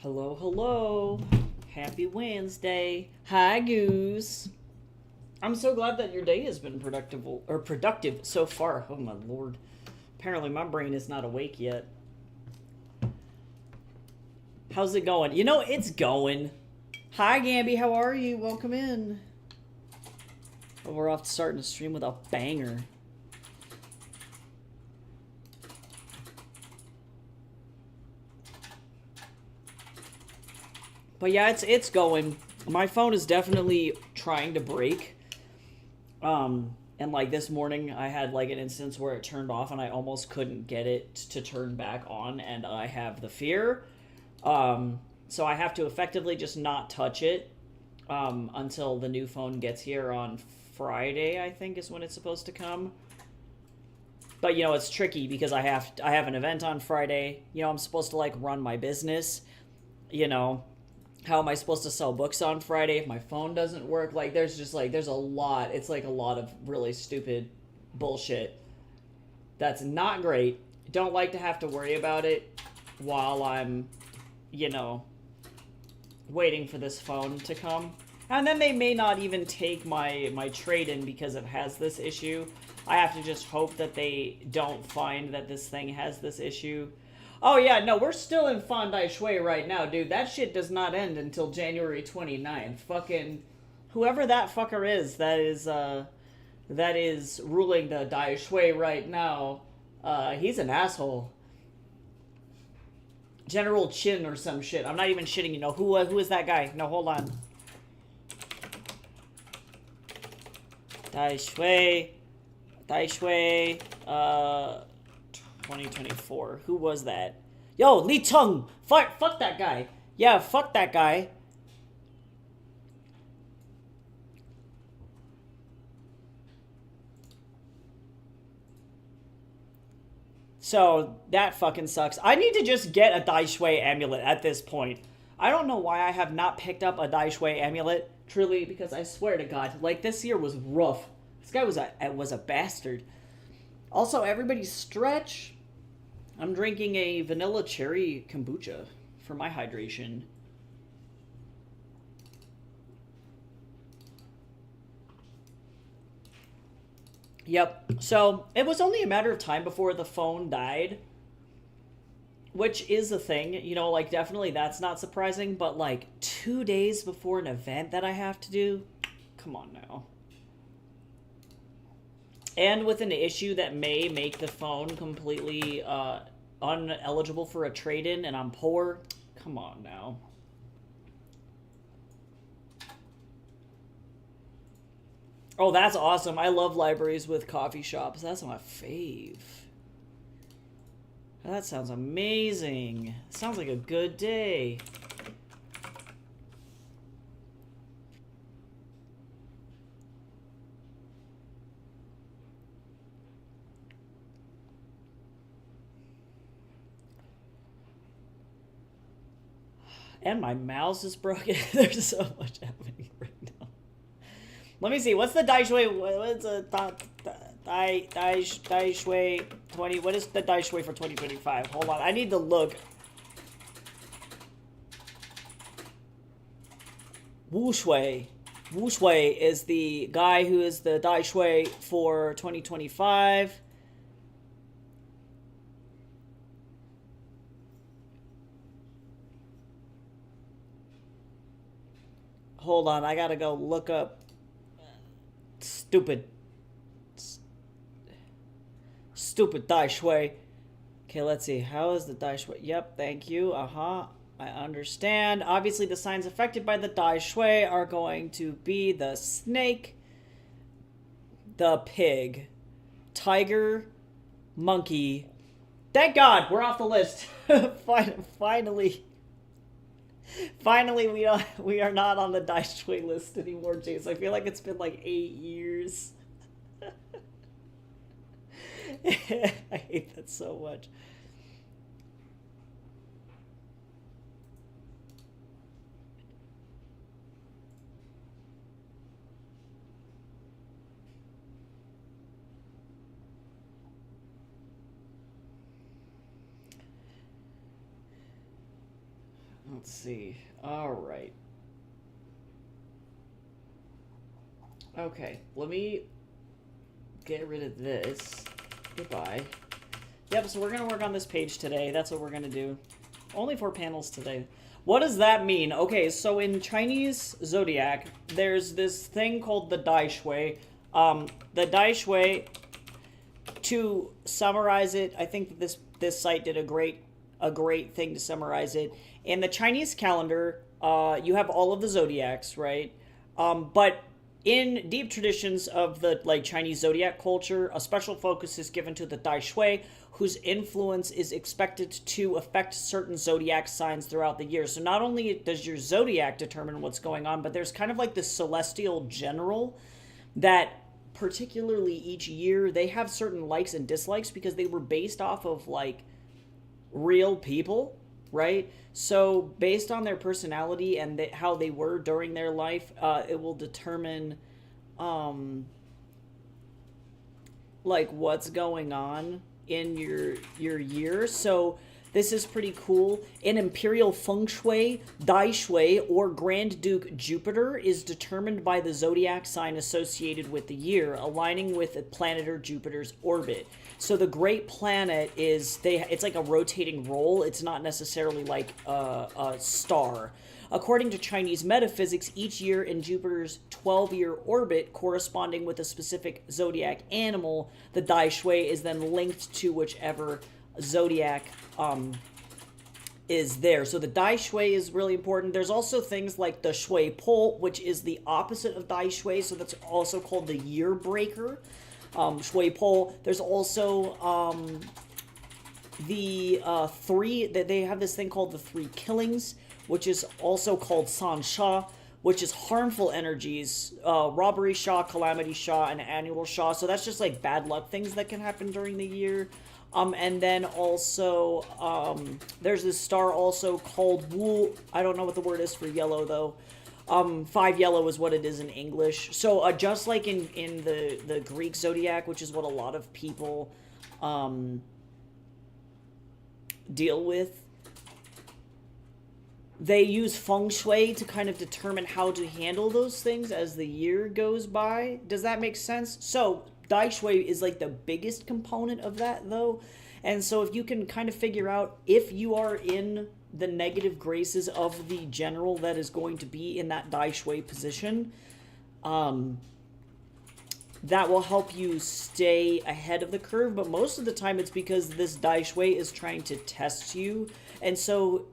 Hello, hello. Happy Wednesday. Hi, Goose. I'm so glad that your day has been productive so far. Oh my lord. Apparently my brain is not awake yet. How's it going? You know, it's going. Hi, Gamby. How are you? Welcome in. Oh, we're off to starting to stream with a banger. But yeah, it's going. My phone is definitely trying to break. And like this morning, I had like an instance where it turned off, and I almost couldn't get it to turn back on, and I have the fear. So I have to effectively just not touch it until the new phone gets here on Friday. I think is when it's supposed to come. But you know, it's tricky because I have an event on Friday. You know, I'm supposed to like run my business. You know, how am I supposed to sell books on Friday if my phone doesn't work? Like, there's a lot. It's like a lot of really stupid bullshit that's not great. Don't like to have to worry about it while I'm, you know, waiting for this phone to come. And then they may not even take my trade-in because it has this issue. I have to just hope that they don't find that this thing has this issue. Oh yeah, no, we're still in Fondai Shui right now, dude. That shit does not end until January 29th. Fucking whoever that fucker is that is ruling the Dai Shui right now, he's an asshole. General Chin or some shit. I'm not even shitting you. Know who is that guy? No, hold on. Dai Shui, Dai Shui, 2024. Who was that? Yo, Li Chung. Fuck that guy. Yeah, fuck that guy. So that fucking sucks. I need to just get a Dai Shui amulet at this point. I don't know why I have not picked up a Dai Shui amulet. Truly, because I swear to God, like this year was rough. This guy was a bastard. Also, everybody stretch. I'm drinking a vanilla cherry kombucha for my hydration. Yep. So it was only a matter of time before the phone died, which is a thing. You know, like definitely that's not surprising, but like 2 days before an event that I have to do, come on now. And with an issue that may make the phone completely uneligible for a trade-in, and I'm poor. Come on now. Oh, that's awesome. I love libraries with coffee shops. That's my fave. That sounds amazing. Sounds like a good day. And my mouse is broken. There's so much happening right now. Let me see. What's the Dai Shui? What's a Dai Shui 20? What is the Dai Shui for 2025? Hold on. I need to look. Wu Shui. Wu Shui is the guy who is the Dai Shui for 2025. Hold on. I gotta go look up. Stupid. Stupid Dai Shui. Okay, let's see. How is the Dai Shui? Yep, thank you. Uh-huh. I understand. Obviously, the signs affected by the Dai Shui are going to be the snake, the pig, tiger, monkey. Thank God, we're off the list. Finally, finally, we are not on the Dai Shui list anymore, Jace. I feel like it's been like 8 years. I hate that so much. Let's see. All right. Okay, let me get rid of this. Goodbye. Yep, so we're going to work on this page today. That's what we're going to do. Only 4 panels today. What does that mean? Okay, so in Chinese zodiac, there's this thing called the Dai Shui. The Dai Shui, to summarize it, I think that this site did a great thing to summarize it. In the Chinese calendar, you have all of the zodiacs, right? But in deep traditions of the Chinese zodiac culture, a special focus is given to the Dai Shui, whose influence is expected to affect certain zodiac signs throughout the year. So not only does your zodiac determine what's going on, but there's kind of like this celestial general that particularly each year they have certain likes and dislikes because they were based off of real people, right? So based on their personality and how they were during their life, it will determine what's going on in your year. So this is pretty cool. In imperial feng shui, Dai Shui, or Grand Duke Jupiter, is determined by the zodiac sign associated with the year, aligning with the planet or Jupiter's orbit. So the great planet it's like a rotating roll. It's not necessarily like a star. According to Chinese metaphysics, each year in Jupiter's 12-year orbit, corresponding with a specific zodiac animal, the Dai Shui is then linked to whichever zodiac is there. So the Dai Shui is really important. There's also things like the Shui Po, which is the opposite of Dai Shui, so that's also called the year breaker. Shui Po. There's also the they have this thing called the 3 killings, which is also called San Sha, which is harmful energies, robbery Sha, calamity Sha, and annual Sha. So that's just like bad luck things that can happen during the year. And then also, there's this star also called Wu. I don't know what the word is for yellow, though. 5 yellow is what it is in English. So just like in the Greek zodiac, which is what a lot of people deal with, they use feng shui to kind of determine how to handle those things as the year goes by. Does that make sense? So Dai Shui is like the biggest component of that, though. And so if you can kind of figure out if you are in the negative graces of the general that is going to be in that Dai Shui position, that will help you stay ahead of the curve. But most of the time it's because this Dai Shui is trying to test you. And so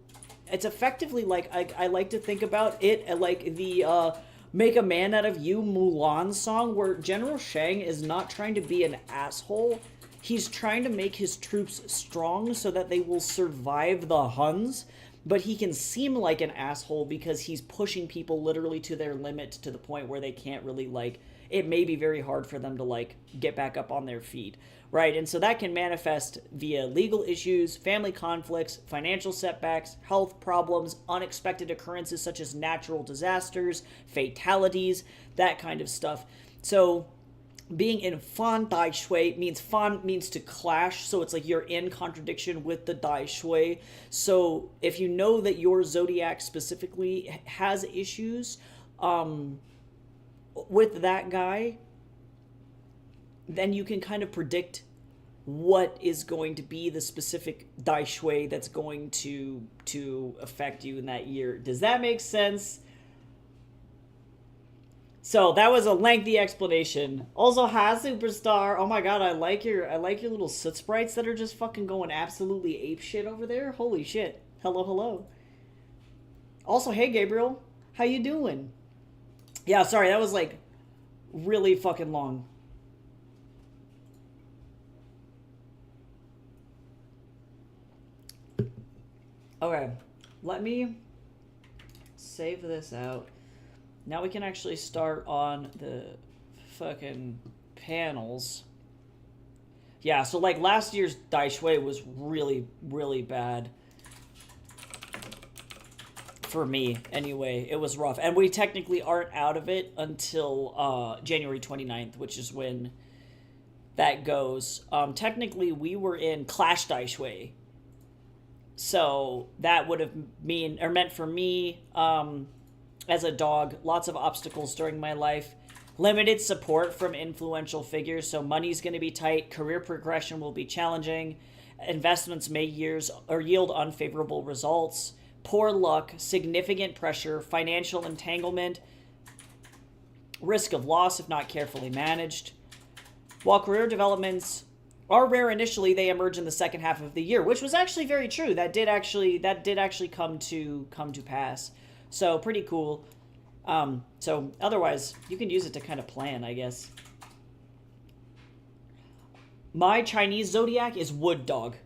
it's effectively like, I like to think about it like the Make a Man Out of You Mulan song, where General Shang is not trying to be an asshole. He's trying to make his troops strong so that they will survive the Huns, but he can seem like an asshole because he's pushing people literally to their limit, to the point where they can't really it may be very hard for them to get back up on their feet, right? And so that can manifest via legal issues, family conflicts, financial setbacks, health problems, unexpected occurrences such as natural disasters, fatalities, that kind of stuff. So being in Fan Dai Shui means to clash, so it's like you're in contradiction with the Dai Shui. So if you know that your zodiac specifically has issues with that guy, then you can kind of predict what is going to be the specific Dai Shui that's going to affect you in that year. Does that make sense? So that was a lengthy explanation. Also, hi, Superstar. Oh my god, I like your little soot sprites that are just fucking going absolutely ape shit over there. Holy shit. Hello, hello. Also, hey Gabriel, how you doing? Yeah, sorry, that was really fucking long. Okay, let me save this out. Now we can actually start on the fucking panels. Yeah, so last year's Dai Shui was really, really bad. For me, anyway. It was rough. And we technically aren't out of it until January 29th, which is when that goes. Technically, we were in Clash Dai Shui. So that would have meant for me, as a dog, lots of obstacles during my life, limited support from influential figures. So money's going to be tight, career progression will be challenging, investments may yield unfavorable results, poor luck, significant pressure, financial entanglement, risk of loss if not carefully managed. While career developments are rare initially, they emerge in the second half of the year, which was actually very true. That did actually come to pass. So pretty cool. So otherwise, you can use it to kind of plan, I guess. My Chinese zodiac is wood dog,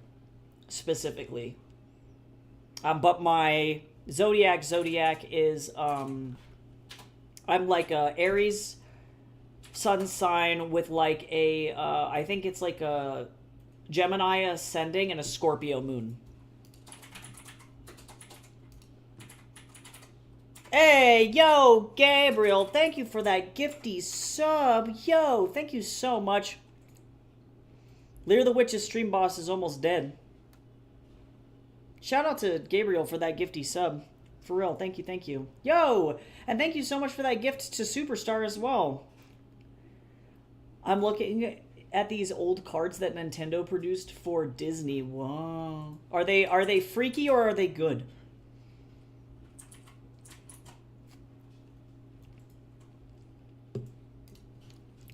specifically. But my zodiac is I'm like a Aries sun sign with like a I think it's like a Gemini ascending and a Scorpio moon. Hey, yo, Gabriel, thank you for that gifty sub. Yo, thank you so much. Lear the Witch's stream boss is almost dead. Shout out to Gabriel for that gifty sub. For real, thank you, thank you. Yo, and thank you so much for that gift to Superstar as well. I'm looking at these old cards that Nintendo produced for Disney. Whoa. Are they freaky or are they good?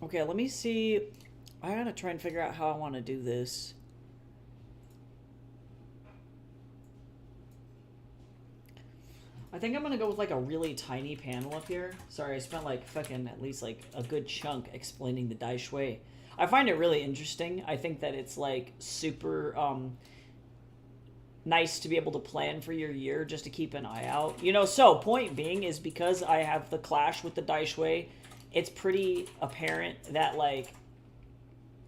Okay, let me see. I gotta try and figure out how I want to do this. I think I'm gonna go with like a really tiny panel up here. Sorry, I spent like fucking at least like a good chunk explaining the Dai Shui. I find it really interesting. I think that it's like super nice to be able to plan for your year just to keep an eye out. You know, so point being is because I have the clash with the Dai Shui, it's pretty apparent that like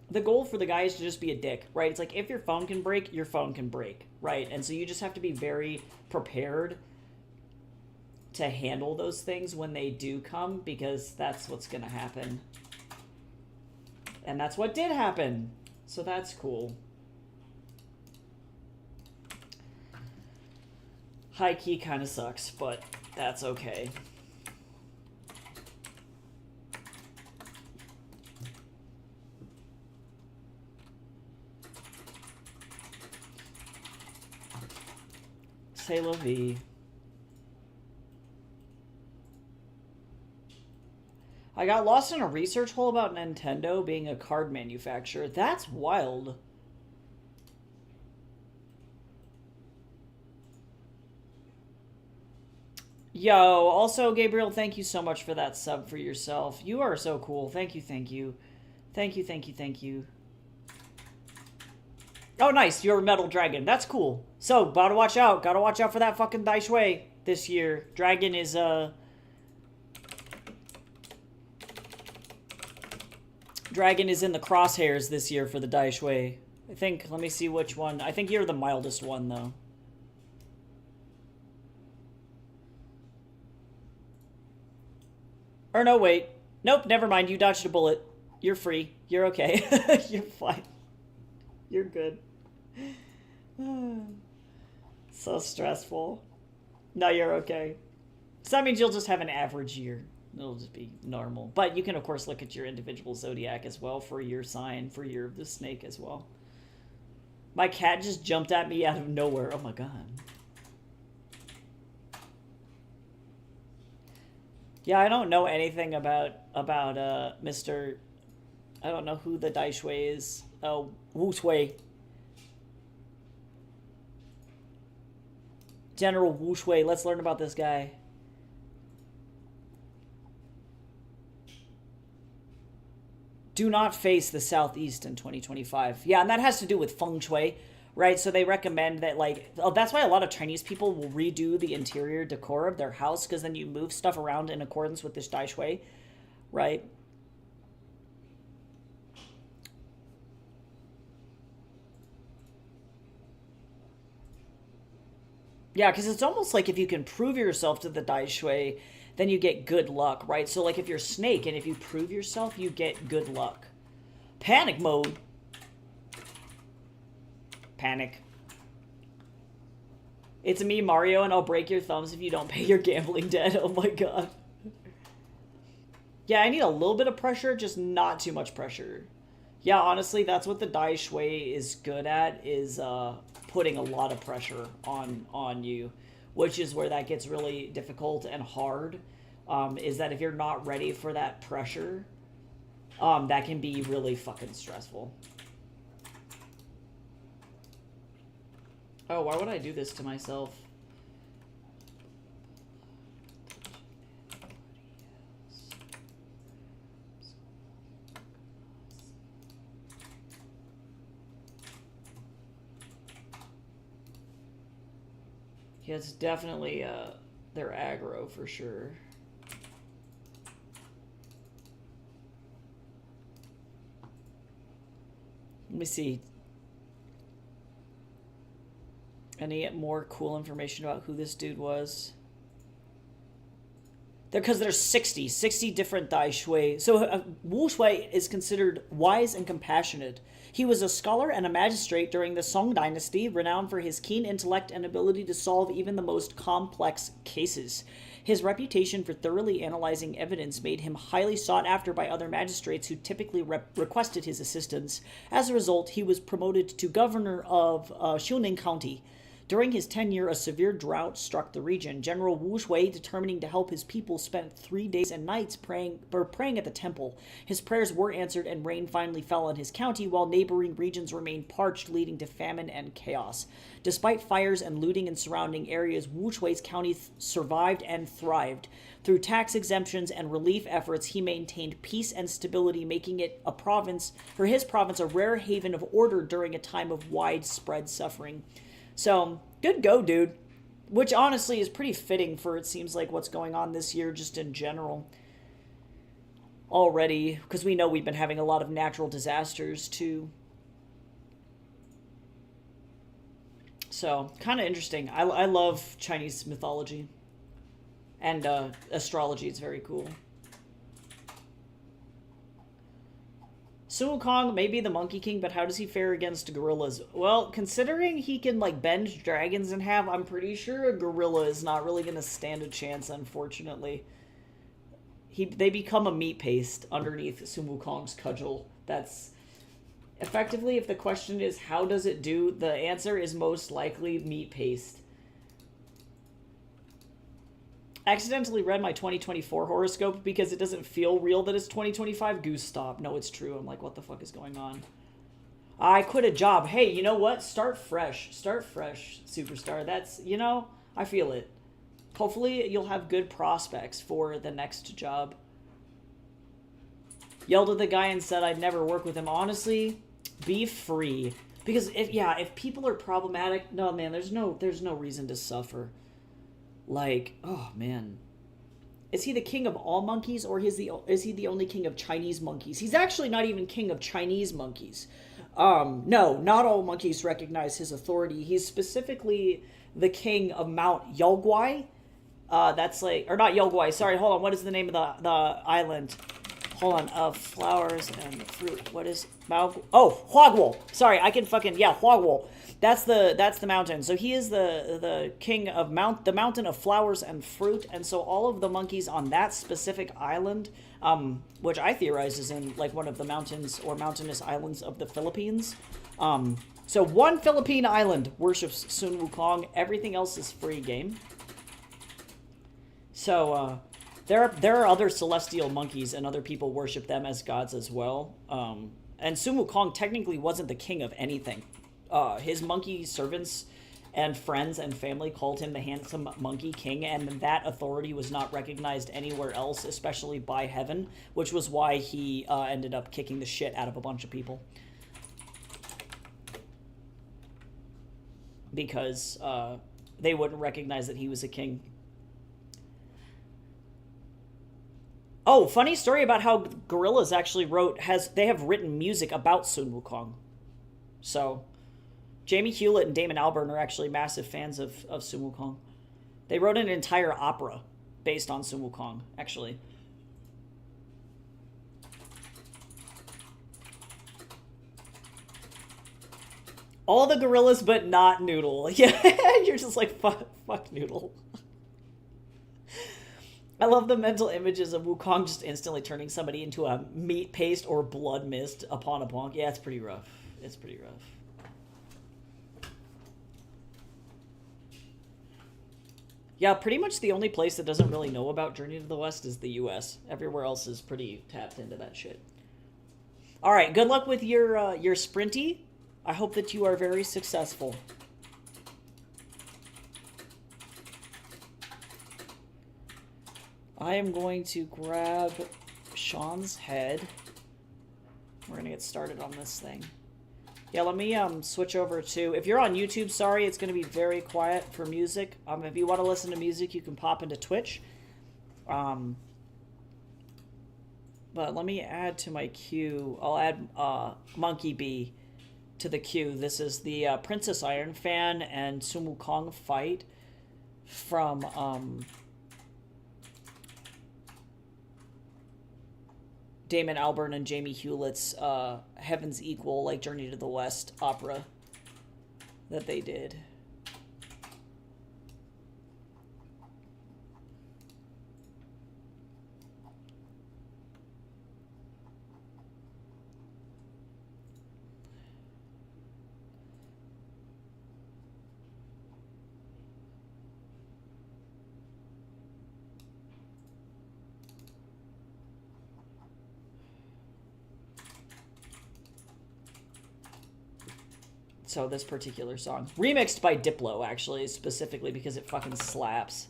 the goal for the guy is to just be a dick, right? It's like if your phone can break, your phone can break, right? And so you just have to be very prepared to handle those things when they do come, because that's what's going to happen. And that's what did happen. So that's cool. High key kind of sucks, but that's okay. C'est la vie. I got lost in a research hole about Nintendo being a card manufacturer. That's wild. Yo, also, Gabriel, thank you so much for that sub for yourself. You are so cool. Thank you, thank you. Thank you, thank you, thank you. Oh, nice. You're a metal dragon. That's cool. So, gotta watch out. Gotta watch out for that fucking Dai Shui this year. Dragon is, Dragon is in the crosshairs this year for the Dai Shui. I think, let me see which one. I think you're the mildest one, though. Or no, wait. Nope, never mind. You dodged a bullet. You're free. You're okay. You're fine. You're good. So stressful. No, you're okay. So that means you'll just have an average year. It'll just be normal. But you can, of course, look at your individual zodiac as well for your sign, for your the snake as well. My cat just jumped at me out of nowhere. Oh my god. Yeah, I don't know anything about Mr. I don't know who the Dai Shui is. Oh, Wu Shui. General Wu Shui. Let's learn about this guy. Do not face the southeast in 2025. Yeah, and that has to do with feng shui, right? So they recommend that, like, oh, that's why a lot of Chinese people will redo the interior decor of their house, because then you move stuff around in accordance with this Dai Shui, right? Yeah, because it's almost like if you can prove yourself to the Dai Shui, then you get good luck, right? So, like, if you're Snake and if you prove yourself, you get good luck. Panic mode. Panic. It's me, Mario, and I'll break your thumbs if you don't pay your gambling debt. Oh my god. Yeah, I need a little bit of pressure, just not too much pressure. Yeah, honestly, that's what the Dai Shui is good at, is putting a lot of pressure on you, which is where that gets really difficult and hard, is that if you're not ready for that pressure, that can be really fucking stressful. Oh, why would I do this to myself? Yeah, it's definitely their aggro for sure. Let me see. Any more cool information about who this dude was? Because there's 60 different Dai Shui. So Wu Shui is considered wise and compassionate. He was a scholar and a magistrate during the Song Dynasty, renowned for his keen intellect and ability to solve even the most complex cases. His reputation for thoroughly analyzing evidence made him highly sought after by other magistrates who typically requested his assistance. As a result, he was promoted to governor of Xiuning County. During his tenure, a severe drought struck the region. General Wu Shui, determining to help his people, spent 3 days and nights praying at the temple. His prayers were answered, and rain finally fell on his county, while neighboring regions remained parched, leading to famine and chaos. Despite fires and looting in surrounding areas, Wu Shui's county survived and thrived. Through tax exemptions and relief efforts, he maintained peace and stability, making it his province a rare haven of order during a time of widespread suffering. So, good go, dude. Which honestly is pretty fitting for, it seems like, what's going on this year just in general. Already, because we know we've been having a lot of natural disasters too. So, kind of interesting. I love Chinese mythology. And astrology, it's very cool. Sun Wukong may be the Monkey King, but how does he fare against gorillas? Well, considering he can, like, bend dragons in half, I'm pretty sure a gorilla is not really going to stand a chance, unfortunately. They become a meat paste underneath Sun Wukong's cudgel. That's... Effectively, if the question is, how does it do, the answer is most likely meat paste. Accidentally read my 2024 horoscope because it doesn't feel real that it's 2025. Goose, stop. No, it's true. I'm like, what the fuck is going on? I quit a job. Hey, you know what? Start fresh. Start fresh, superstar. That's, you know, I feel it. Hopefully you'll have good prospects for the next job. Yelled at the guy and said I'd never work with him. Honestly, be free. Because if people are problematic, no man, there's no reason to suffer. Like, oh man. Is he the king of all monkeys, or is he the only king of Chinese monkeys? He's actually not even king of Chinese monkeys. No, not all monkeys recognize his authority. He's specifically the king of Mount Yaoguai. That's like, or not Yaoguai, sorry, hold on, what is the name of the island? Hold on, flowers and fruit. What is Mount? Oh, Huaguo. Sorry, I can fucking, yeah, Huaguo. That's the mountain. So he is the king of the mountain of flowers and fruit, and so all of the monkeys on that specific island, which I theorize is in like one of the mountains or mountainous islands of the Philippines. So one Philippine island worships Sun Wukong. Everything else is free game. So there are other celestial monkeys, and other people worship them as gods as well. And Sun Wukong technically wasn't the king of anything. His monkey servants and friends and family called him the handsome monkey king, and that authority was not recognized anywhere else, especially by heaven, which was why he ended up kicking the shit out of a bunch of people. Because they wouldn't recognize that he was a king. Oh, funny story about how gorillas actually they have written music about Sun Wukong. So... Jamie Hewlett and Damon Albarn are actually massive fans of Sun Wukong. They wrote an entire opera based on Sun Wukong, actually. All the gorillas, but not Noodle. Yeah, you're just like, fuck Noodle. I love the mental images of Wukong just instantly turning somebody into a meat paste or blood mist upon a bonk. Yeah, it's pretty rough. It's pretty rough. Yeah, pretty much the only place that doesn't really know about Journey to the West is the US. Everywhere else is pretty tapped into that shit. All right, good luck with your sprinty. I hope that you are very successful. I am going to grab Sean's head. We're going to get started on this thing. Yeah, let me switch over to... If you're on YouTube, sorry, it's going to be very quiet for music. If you want to listen to music, you can pop into Twitch. But let me add to my queue. I'll add Monkey Bee to the queue. This is the Princess Iron Fan and Sun Wukong fight from... Damon Albarn and Jamie Hewlett's Heaven's Equal, like Journey to the West opera that they did. So this particular song. Remixed by Diplo, actually, specifically because it fucking slaps.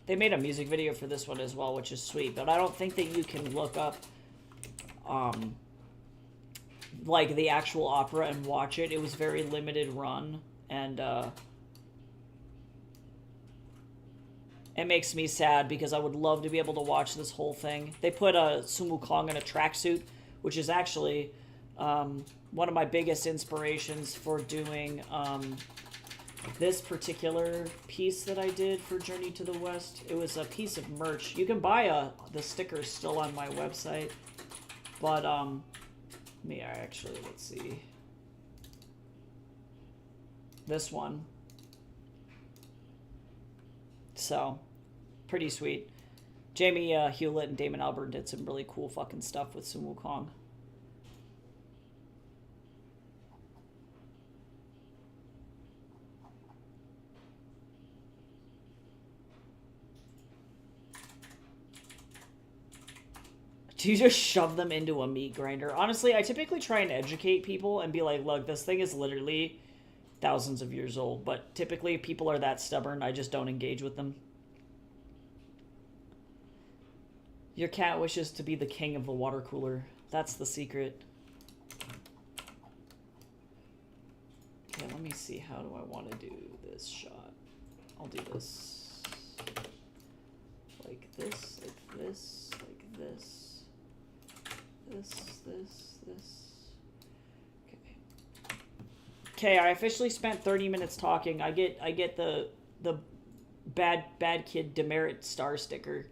They made a music video for this one as well, which is sweet, but I don't think that you can look up like the actual opera and watch it. It was very limited run, and it makes me sad because I would love to be able to watch this whole thing. They put Sun Wukong in a tracksuit, which is actually one of my biggest inspirations for doing this particular piece that I did for Journey to the West. It was a piece of merch. You can buy the stickers still on my website, but let's see. This one. So, pretty sweet. Jamie Hewlett and Damon Albarn did some really cool fucking stuff with Sun Wukong. Do you just shove them into a meat grinder? Honestly, I typically try and educate people and be like, look, this thing is literally thousands of years old. But typically, people are that stubborn, I just don't engage with them. Your cat wishes to be the king of the water cooler. That's the secret. Okay, let me see. How do I want to do this shot? I'll do this. Like this, like this, like this. This. Okay. Okay, I officially spent 30 minutes talking. I get the bad kid demerit star sticker.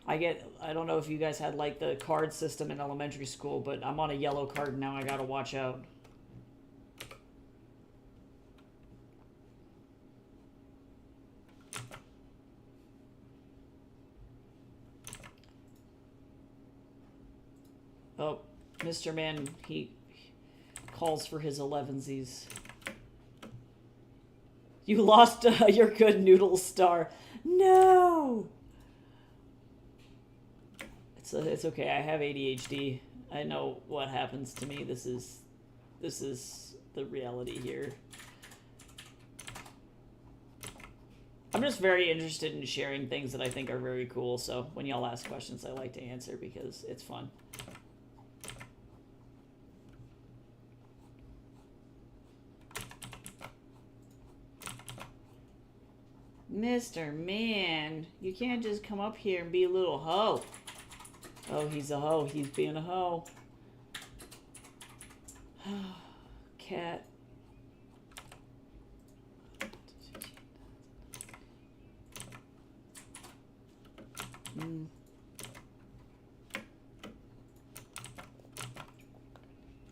I don't know if you guys had like the card system in elementary school, but I'm on a yellow card now. I gotta watch out. Oh, Mr. Man, he calls for his 11sies. You lost your good noodle star. No! It's okay. I have ADHD. I know what happens to me. This is the reality here. I'm just very interested in sharing things that I think are very cool, so when y'all ask questions, I like to answer because it's fun. Mr. Man, you can't just come up here and be a little hoe. Oh, he's a hoe. He's being a hoe. Cat.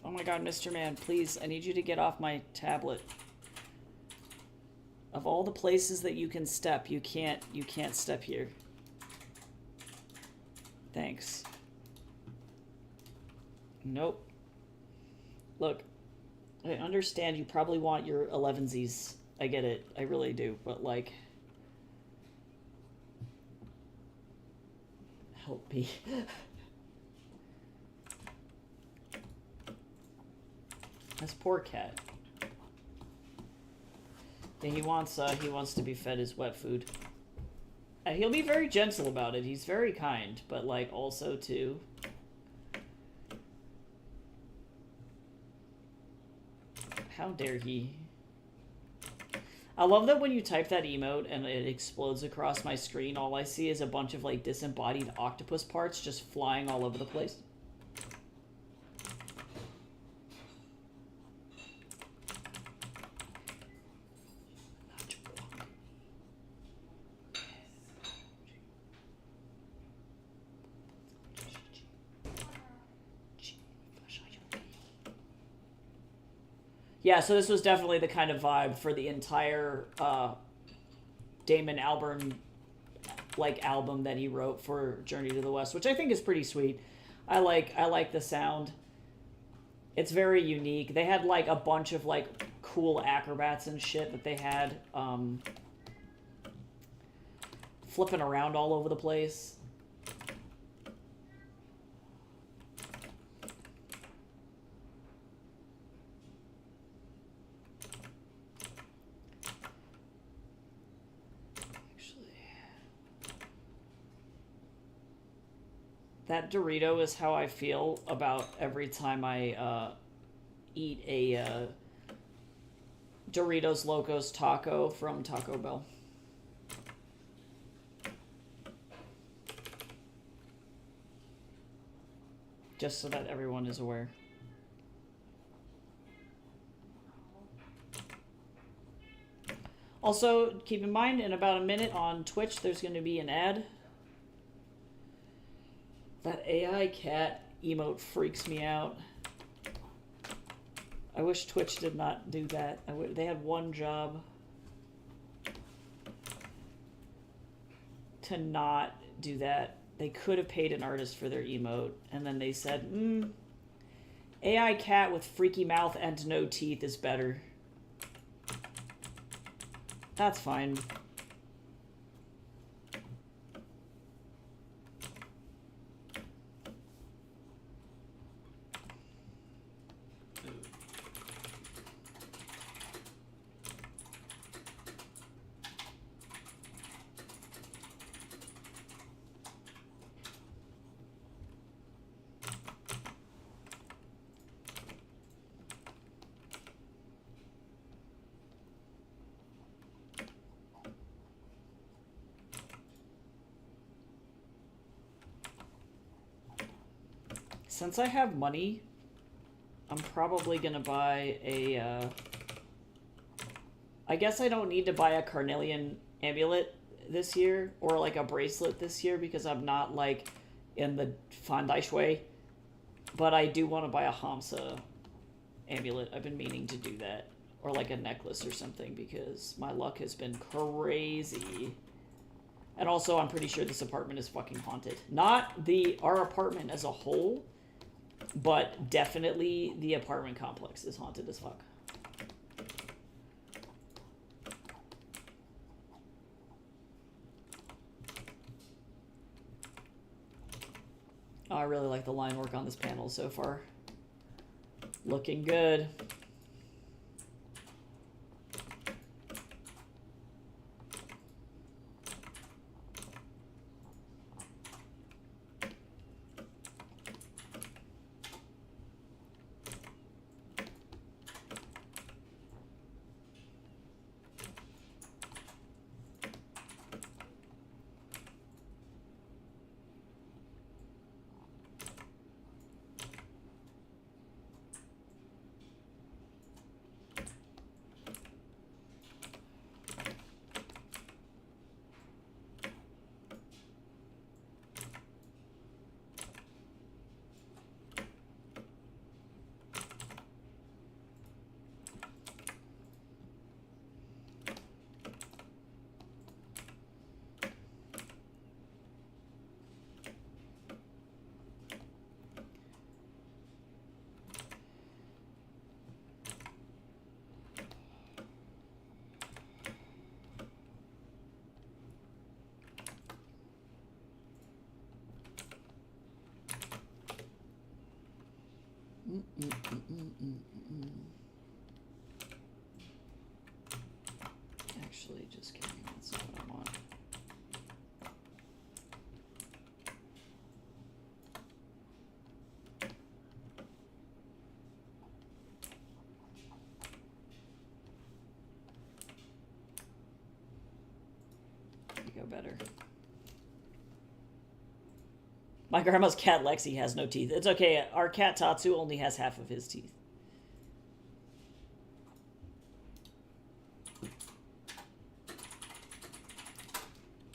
Oh my god, Mr. Man, please, I need you to get off my tablet. Of all the places that you can step, you can't step here. Thanks. Nope. Look, I understand you probably want your 11sies. I get it. I really do. But, like... help me. This poor cat. Yeah, he wants to be fed his wet food. And he'll be very gentle about it. He's very kind, but, like, also, too... how dare he? I love that when you type that emote and it explodes across my screen, all I see is a bunch of, like, disembodied octopus parts just flying all over the place. Yeah, so this was definitely the kind of vibe for the entire Damon Albarn like album that he wrote for Journey to the West, which I think is pretty sweet. I like the sound. It's very unique. They had like a bunch of like cool acrobats and shit that they had flipping around all over the place. That Dorito is how I feel about every time I eat a Doritos Locos taco from Taco Bell. Just so that everyone is aware. Also, keep in mind, in about a minute on Twitch, there's going to be an ad. That AI cat emote freaks me out. I wish Twitch did not do that. They had one job to not do that. They could have paid an artist for their emote, and then they said, AI cat with freaky mouth and no teeth is better. That's fine. Since I have money, I'm probably gonna buy a, I guess I don't need to buy a carnelian amulet this year, or like a bracelet this year, because I'm not like in the Fandai Shui, but I do want to buy a Hamsa amulet. I've been meaning to do that, or like a necklace or something, because my luck has been crazy. And also, I'm pretty sure this apartment is fucking haunted. Not our apartment as a whole, but definitely the apartment complex is haunted as fuck. Oh, I really like the line work on this panel so far. Looking good. Actually, just kidding. That's not what I want. There you go, better. My grandma's cat Lexi has no teeth. It's okay. Our cat Tatsu only has half of his teeth.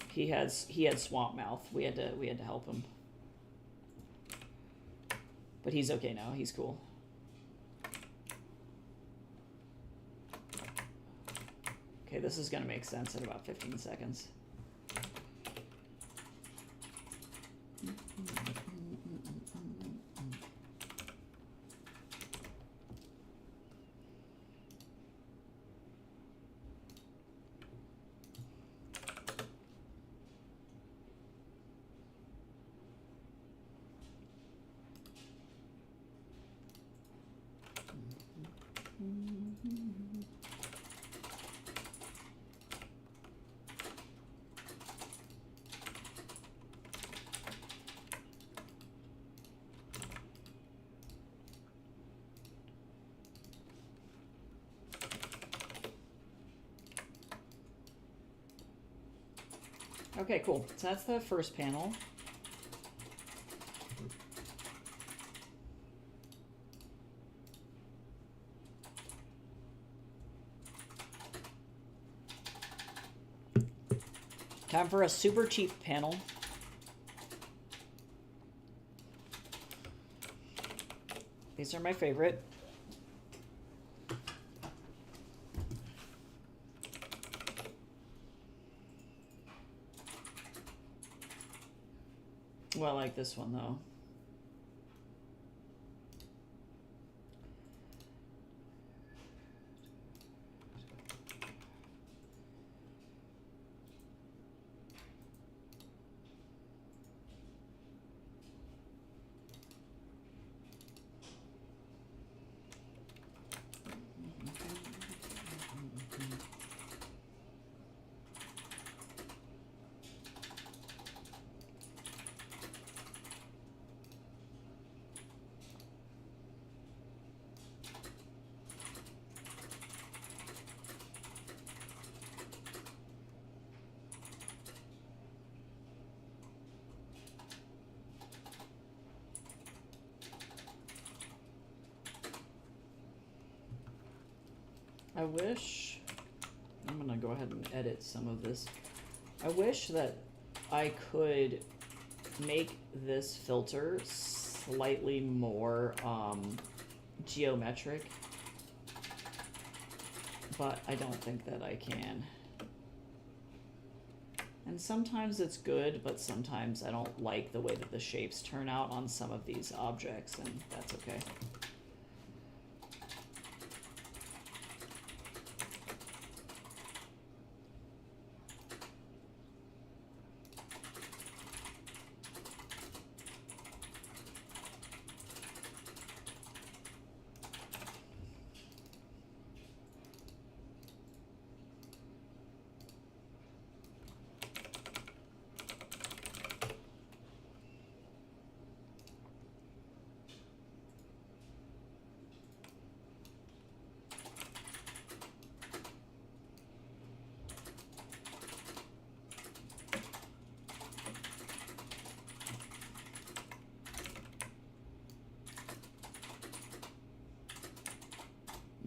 He had swamp mouth. We had to help him. But he's okay now. He's cool. Okay, this is gonna make sense in about 15 seconds. Okay, cool. So that's the first panel. Time for a super cheap panel. These are my favorite. Well, I like this one though. I wish, I'm gonna go ahead and edit some of this. I wish that I could make this filter slightly more geometric, but I don't think that I can. And sometimes it's good, but sometimes I don't like the way that the shapes turn out on some of these objects, and that's okay.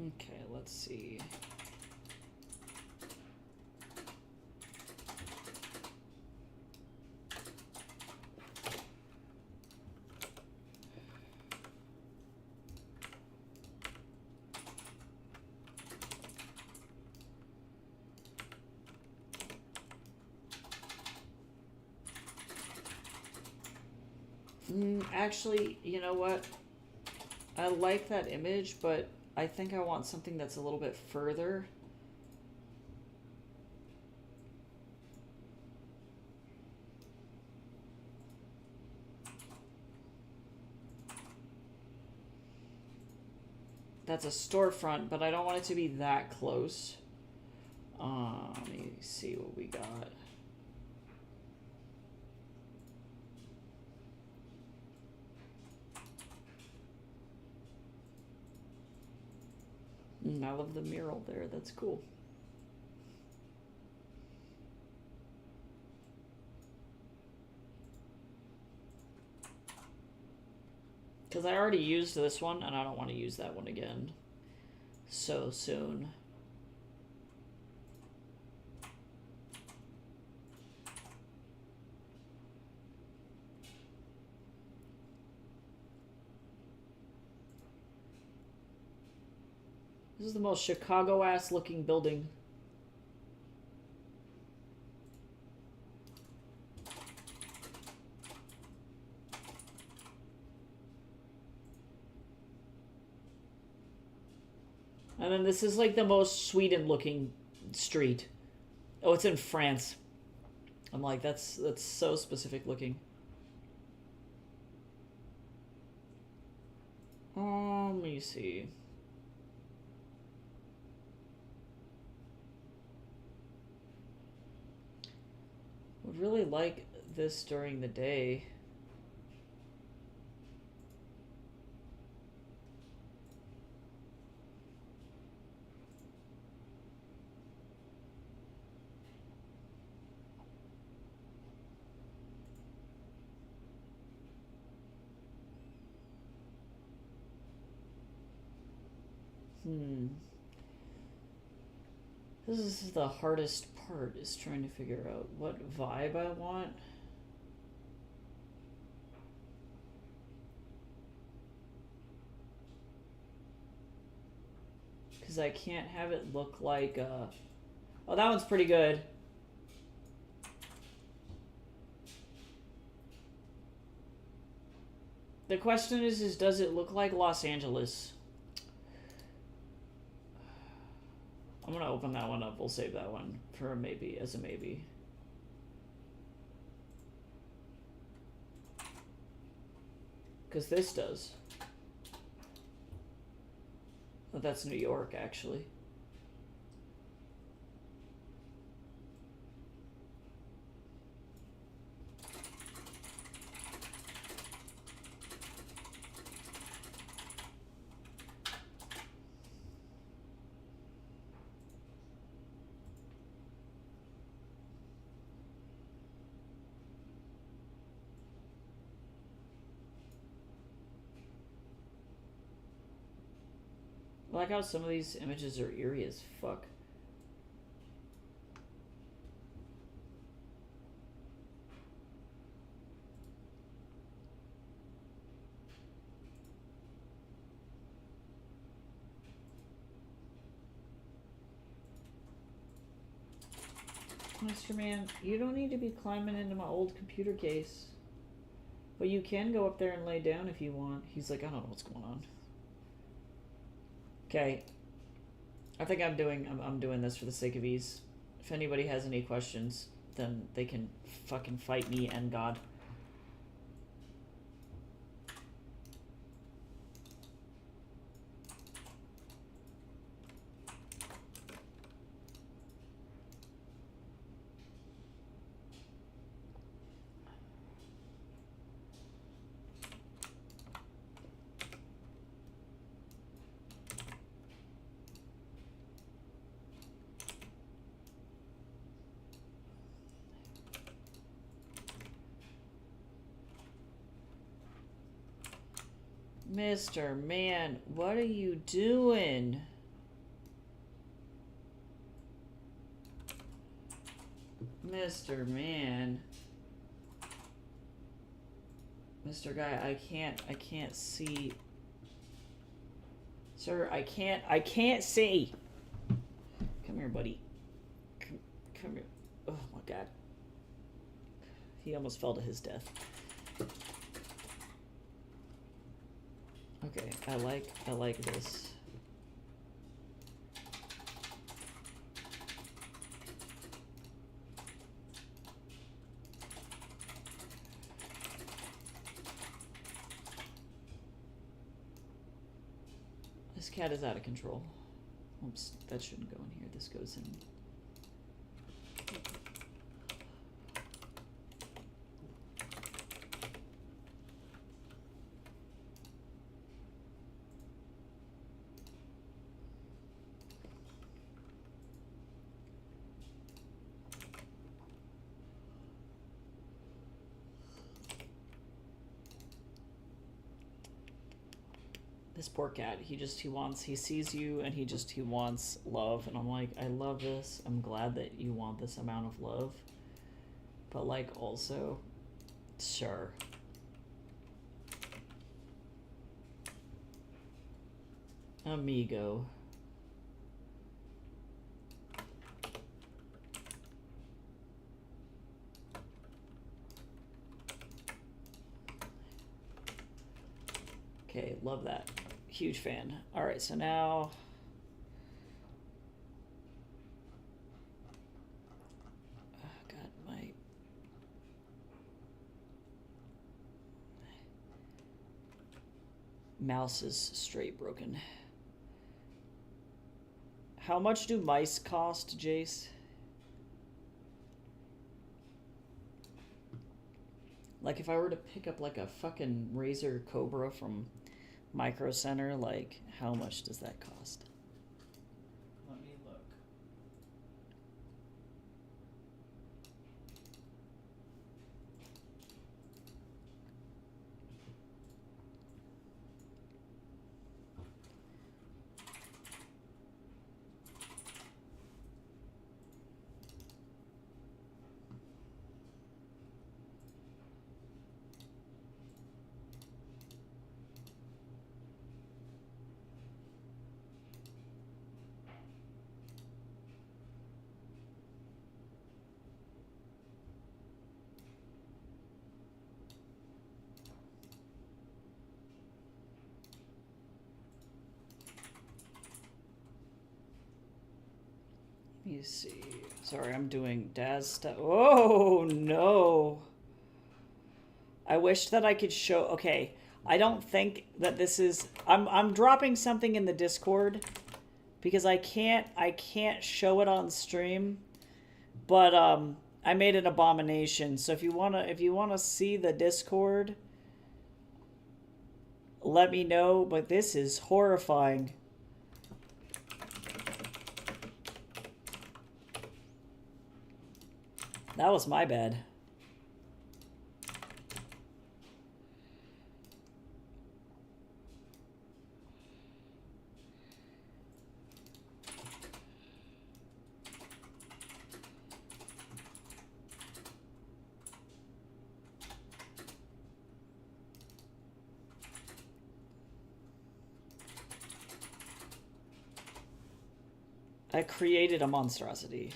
Okay, let's see. Actually, you know what? I like that image, but I think I want something that's a little bit further. that's a storefront, but I don't want it to be that close. Let me see what we got. I love the mural there. That's cool. Because I already used this one, and I don't want to use that one again so soon. This is the most Chicago-ass looking building. And then this is like the most Sweden-looking street. Oh, it's in France. I'm like, that's so specific looking. Let me see. Would really like this during the day. This is the hardest part, is trying to figure out what vibe I want. Because I can't have it look like oh, that one's pretty good. The question is does it look like Los Angeles? I'm gonna open that one up. We'll save that one for a maybe, as a maybe. Because this does. Oh, that's New York, actually. I like how some of these images are eerie as fuck. Mr. Man, you don't need to be climbing into my old computer case. But you can go up there and lay down if you want. He's like, I don't know what's going on. Okay. I think I'm doing this for the sake of ease. If anybody has any questions, then they can fucking fight me and God. Mr. Man, what are you doing? Mr. Man. Mr. Guy, I can't see. Sir, I can't see. Come here, buddy. Come here. Oh my God. He almost fell to his death. Okay, I like this. This cat is out of control. Oops, that shouldn't go in here. This goes in. This poor cat, he sees you and he wants love. And I'm like, I love this. I'm glad that you want this amount of love. But like also, sure. Amigo. Okay, love that. Huge fan. All right, so now God, my mouse is straight broken. How much do mice cost, Jace? Like if I were to pick up like a fucking Razer Cobra from Micro Center, like how much does that cost? Let me look. Let me see. Sorry, I'm doing Daz stuff. Oh, no. I wish that I could show... Okay, I don't think that this is... I'm dropping something in the Discord because I can't show it on stream. But I made an abomination. So if you wanna see the Discord, let me know. But this is horrifying. That was my bad. I created a monstrosity.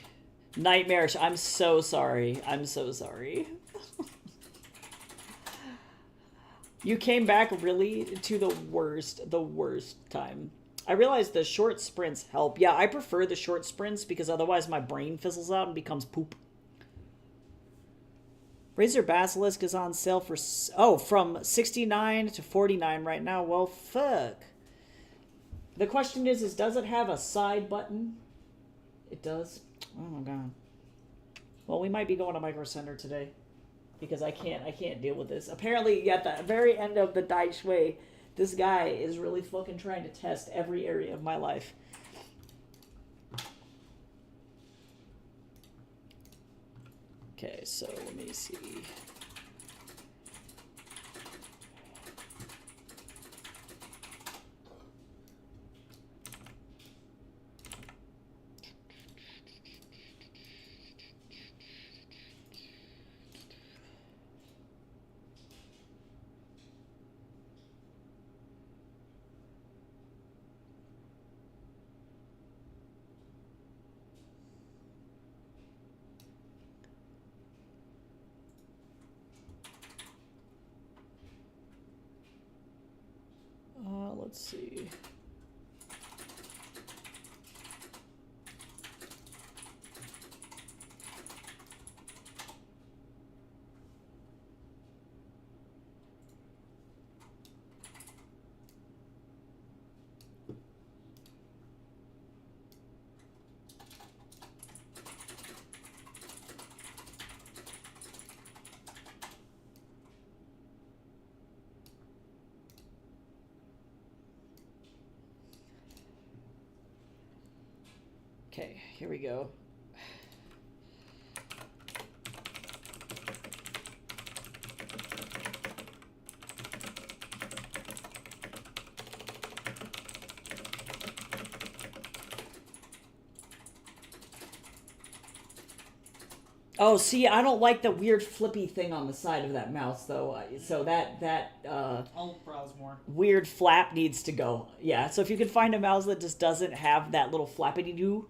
Nightmarish. I'm so sorry. I'm so sorry. You came back really to the worst time. I realized the short sprints help. Yeah, I prefer the short sprints because otherwise my brain fizzles out and becomes poop. Razer Basilisk is on sale for... Oh, from 69 to 49 right now. Well, fuck. The question is does it have a side button? It does. Oh my god. Well, we might be going to Micro Center today because I can't deal with this. Apparently, at the very end of the Dai Shui, this guy is really fucking trying to test every area of my life. Okay, so let me see. Let's see. Okay, here we go. Oh, see, I don't like the weird flippy thing on the side of that mouse, though. So that I'll browse more. weird flap needs to go. Yeah, so if you can find a mouse that just doesn't have that little flappity-doo,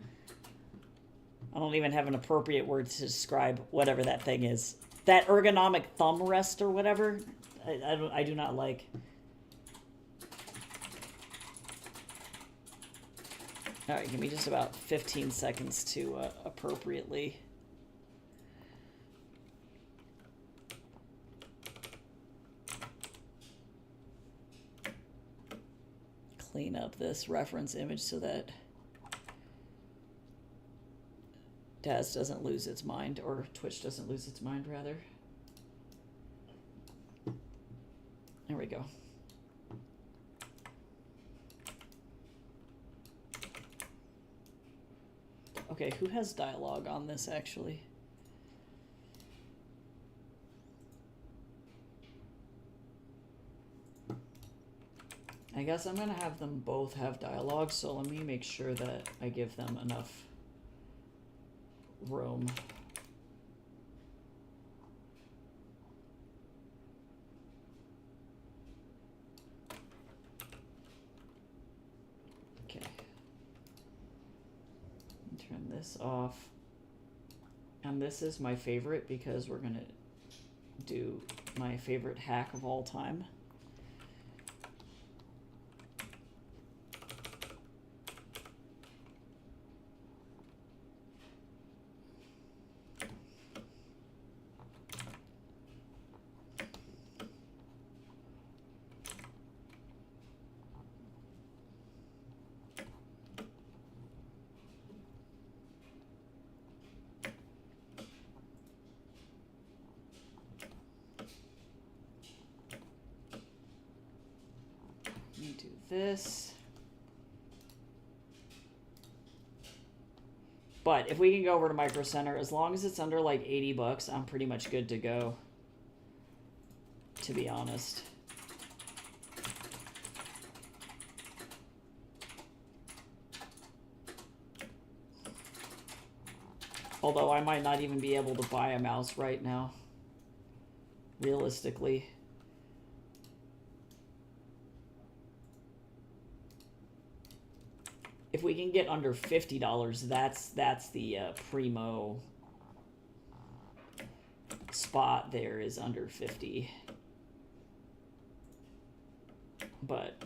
I don't even have an appropriate word to describe whatever that thing is. That ergonomic thumb rest or whatever, I do not like. All right, give me just about 15 seconds to appropriately clean up this reference image so that Daz doesn't lose its mind, or Twitch doesn't lose its mind, rather. There we go. Okay, who has dialogue on this, actually? I guess I'm gonna have them both have dialogue, so let me make sure that I give them enough room. Okay. Turn this off. And this is my favorite because we're gonna do my favorite hack of all time. Do this. But if we can go over to Micro Center, as long as it's under like 80 bucks, I'm pretty much good to go, to be honest. Although I might not even be able to buy a mouse right now, realistically. If we can get under $50, that's the primo spot there, is under 50. But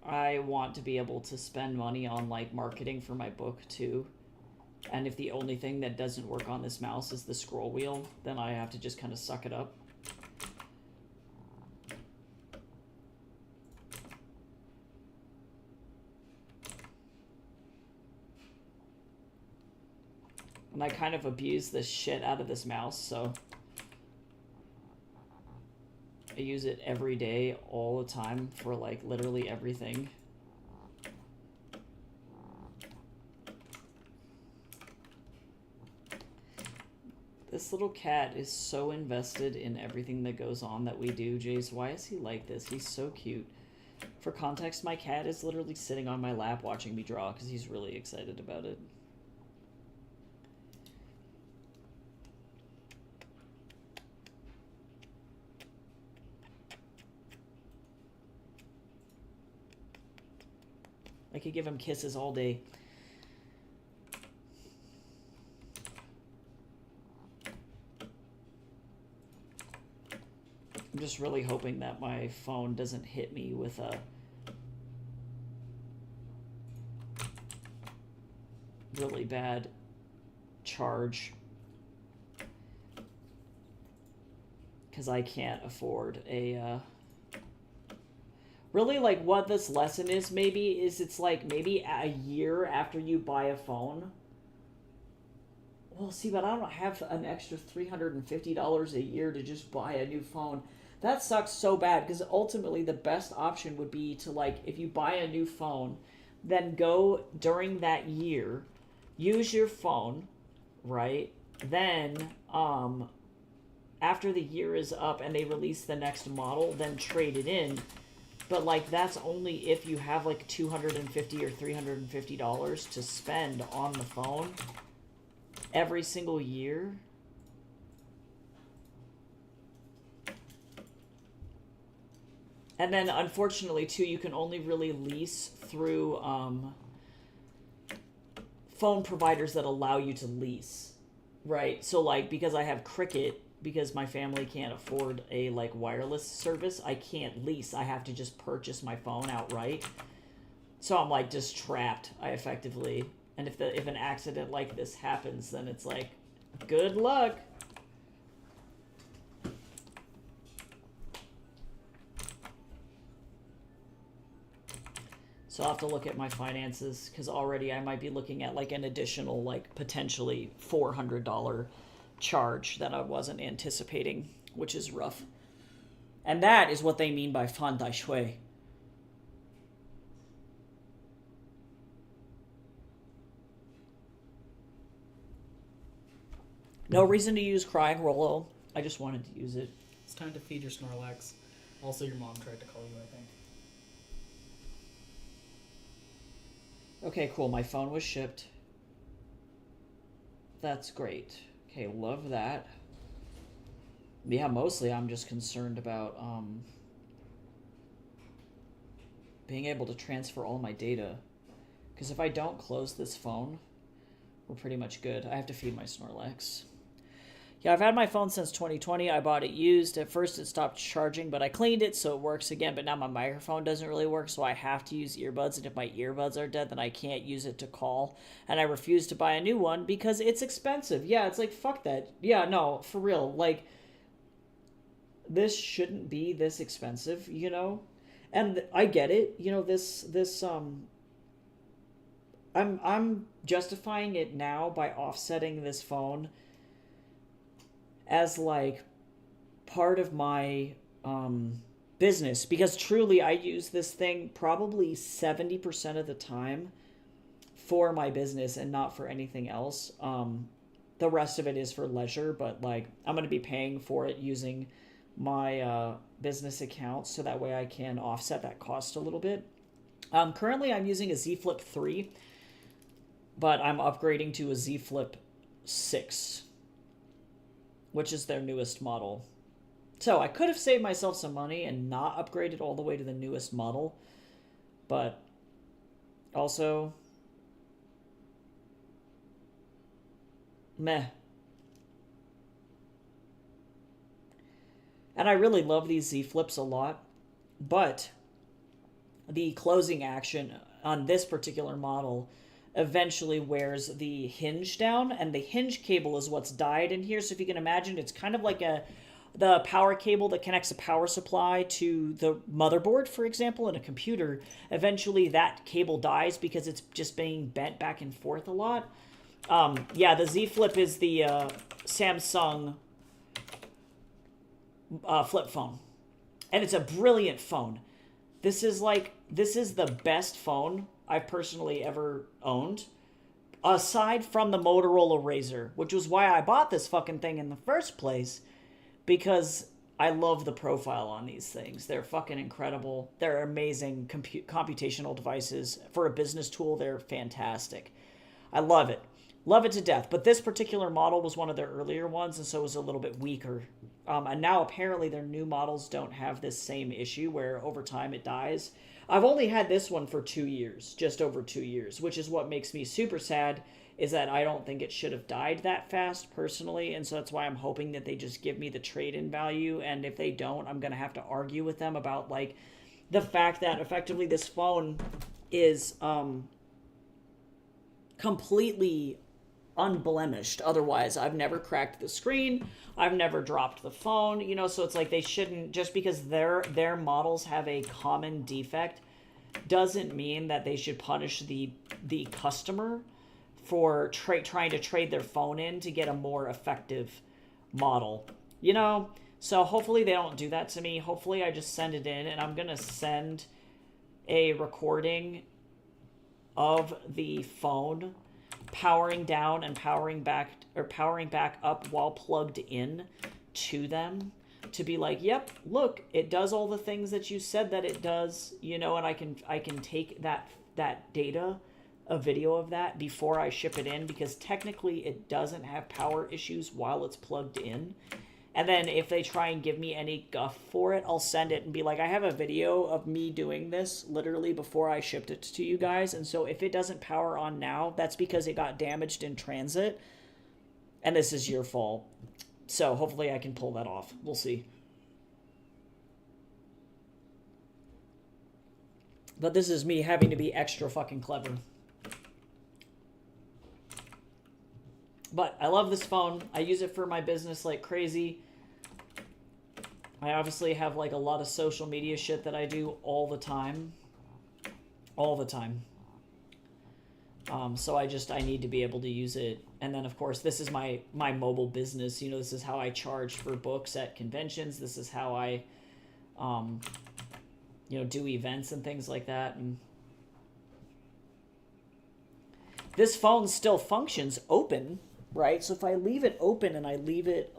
I want to be able to spend money on like marketing for my book too. And if the only thing that doesn't work on this mouse is the scroll wheel, then I have to just kind of suck it up. And I kind of abuse the shit out of this mouse, so I use it every day, all the time, for like literally everything. This little cat is so invested in everything that goes on that we do. Jace, why is he like this? He's so cute. For context, my cat is literally sitting on my lap watching me draw because he's really excited about it. I could give him kisses all day. I'm just really hoping that my phone doesn't hit me with a really bad charge, because I can't afford a really, like, what this lesson is maybe is it's like maybe a year after you buy a phone. Well, see, but I don't have an extra $350 a year to just buy a new phone. That sucks so bad, because ultimately the best option would be to, like, if you buy a new phone, then go during that year use your phone, right? Then, after the year is up and they release the next model, then trade it in. But, like, that's only if you have, like, $250 or $350 to spend on the phone every single year. And then, unfortunately, too, you can only really lease through phone providers that allow you to lease, right? So, like, because I have Cricket, because my family can't afford a, like, wireless service, I can't lease. I have to just purchase my phone outright. So I'm, like, just trapped, I effectively. And if an accident like this happens, then it's like, good luck. So I'll have to look at my finances, because already I might be looking at, like, an additional, like, potentially $400 charge that I wasn't anticipating, which is rough. And that is what they mean by fantastical. No reason to use crying Rollo. I just wanted to use it. It's time to feed your Snorlax. Also, your mom tried to call you, I think. Okay, cool. My phone was shipped. That's great. Okay, love that. Yeah, mostly I'm just concerned about being able to transfer all my data. Because if I don't close this phone, we're pretty much good. I have to feed my Snorlax. Yeah, I've had my phone since 2020. I bought it used. At first it stopped charging, but I cleaned it so it works again. But now my microphone doesn't really work, so I have to use earbuds. And if my earbuds are dead, then I can't use it to call. And I refuse to buy a new one because it's expensive. Yeah, it's like, fuck that. Yeah, no, for real. Like, this shouldn't be this expensive, you know? And I get it. You know, I'm justifying it now by offsetting this phone as, like, part of my business, because truly I use this thing probably 70% of the time for my business and not for anything else. The rest of it is for leisure, but, like, I'm going to be paying for it using my business account, so that way I can offset that cost a little bit. Currently I'm using a Z Flip 3, but I'm upgrading to a Z Flip 6, which is their newest model. So I could have saved myself some money and not upgraded all the way to the newest model, but also, meh. And I really love these Z Flips a lot, but the closing action on this particular model eventually wears the hinge down, and the hinge cable is what's died in here. So if you can imagine, it's kind of like the power cable that connects a power supply to the motherboard, for example, in a computer. Eventually that cable dies because it's just being bent back and forth a lot. Yeah, the Z Flip is the Samsung flip phone, and it's a brilliant phone. This is the best phone I've personally ever owned, aside from the Motorola Razr, which was why I bought this fucking thing in the first place, because I love the profile on these things. They're fucking incredible. They're amazing computational devices. For a business tool, they're fantastic. I love it. Love it to death. But this particular model was one of their earlier ones, and so it was a little bit weaker. And now apparently their new models don't have this same issue where over time it dies. I've only had this one for 2 years, just over 2 years, which is what makes me super sad, is that I don't think it should have died that fast personally. And so that's why I'm hoping that they just give me the trade-in value. And if they don't, I'm going to have to argue with them about, like, the fact that effectively this phone is completely unblemished. Otherwise, I've never cracked the screen, I've never dropped the phone, you know. So it's like, they shouldn't, just because their models have a common defect doesn't mean that they should punish the customer for trying to trade their phone in to get a more effective model, you know. So hopefully they don't do that to me. Hopefully I just send it in, and I'm gonna send a recording of the phone powering down and powering back up while plugged in to them to be like, yep, look, it does all the things that you said that it does, you know, and I can take that data, a video of that before I ship it in, because technically it doesn't have power issues while it's plugged in. And then if they try and give me any guff for it, I'll send it and be like, I have a video of me doing this literally before I shipped it to you guys. And so if it doesn't power on now, that's because it got damaged in transit. And this is your fault. So hopefully I can pull that off. We'll see. But this is me having to be extra fucking clever. But I love this phone. I use it for my business like crazy. I obviously have like a lot of social media shit that I do all the time. All the time. So I need to be able to use it. And then, of course, this is my mobile business. You know, this is how I charge for books at conventions. This is how I, you know, do events and things like that. And this phone still functions open, right? So if I leave it open and I leave it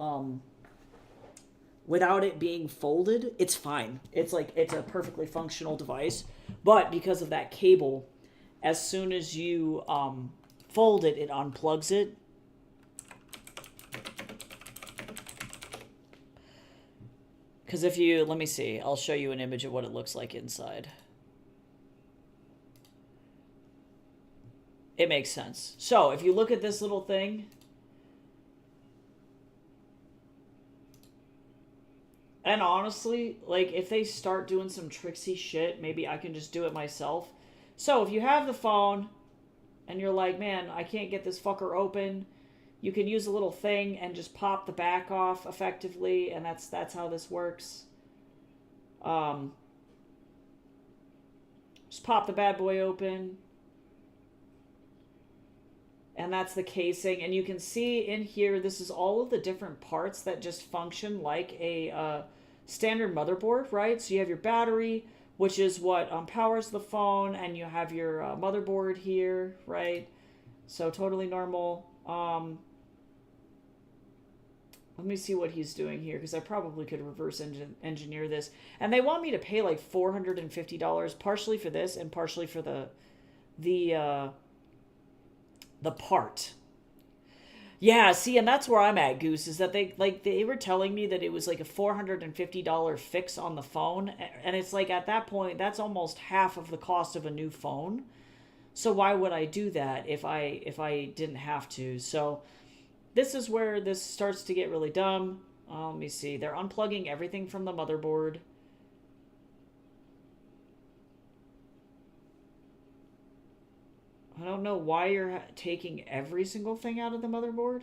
without it being folded, it's fine. It's like, it's a perfectly functional device. But because of that cable, as soon as you fold it, it unplugs it. Because if you, let me see, I'll show you an image of what it looks like inside. It makes sense. So if you look at this little thing, and honestly, like, if they start doing some tricksy shit, maybe I can just do it myself. So if you have the phone and you're like, man, I can't get this fucker open, you can use a little thing and just pop the back off effectively, and that's how this works. Just pop the bad boy open. And that's the casing. And you can see in here, this is all of the different parts that just function like a standard motherboard, right? So you have your battery, which is what powers the phone, and you have your motherboard here, right? So totally normal. Let me see what he's doing here, because I probably could reverse engineer this. And they want me to pay like $450, partially for this and partially for the part. Yeah, see, and that's where I'm at, Goose, is that they were telling me that it was like a $450 fix on the phone, and it's like, at that point, that's almost half of the cost of a new phone. So why would I do that if I didn't have to? So this is where this starts to get really dumb. Let me see. They're unplugging everything from the motherboard. I don't know why you're taking every single thing out of the motherboard.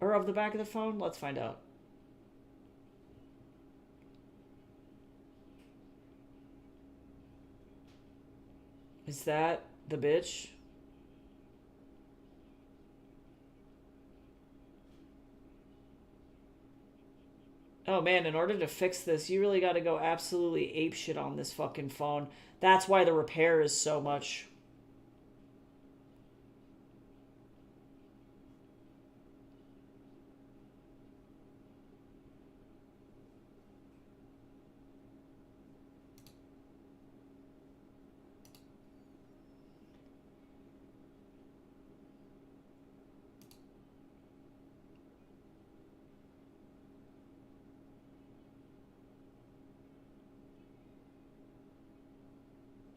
Or of the back of the phone. Let's find out. Is that the bitch? Oh man, in order to fix this, you really got to go absolutely apeshit on this fucking phone. That's why the repair is so much.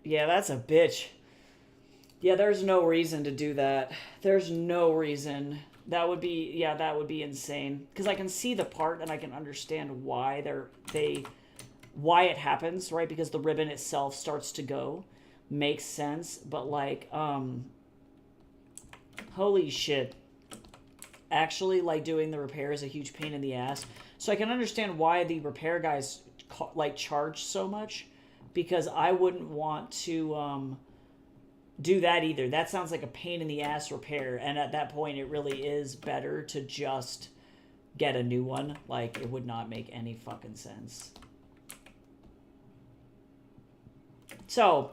Yeah, that's a bitch. Yeah, there's no reason to do that. There's no reason. That would be, yeah, that would be insane. Because I can see the part and I can understand why why it happens, right? Because the ribbon itself starts to go. Makes sense. But like, holy shit. Actually, like, doing the repair is a huge pain in the ass. So I can understand why the repair guys, like, charge so much. Because I wouldn't want to do that either. That sounds like a pain in the ass repair. And at that point, it really is better to just get a new one. Like, it would not make any fucking sense. So,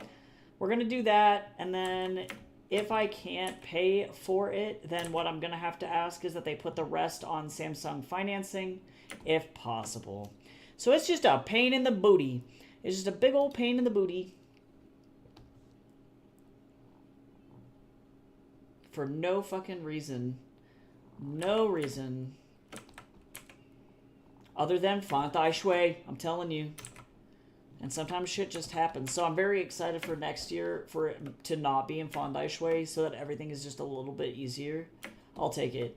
we're going to do that. And then if I can't pay for it, then what I'm going to have to ask is that they put the rest on Samsung financing, if possible. So it's just a pain in the booty. It's just a big old pain in the booty. For no fucking reason. No reason. Other than Fantai Shui, I'm telling you. And sometimes shit just happens. So I'm very excited for next year for it to not be in Fantai Shui so that everything is just a little bit easier. I'll take it.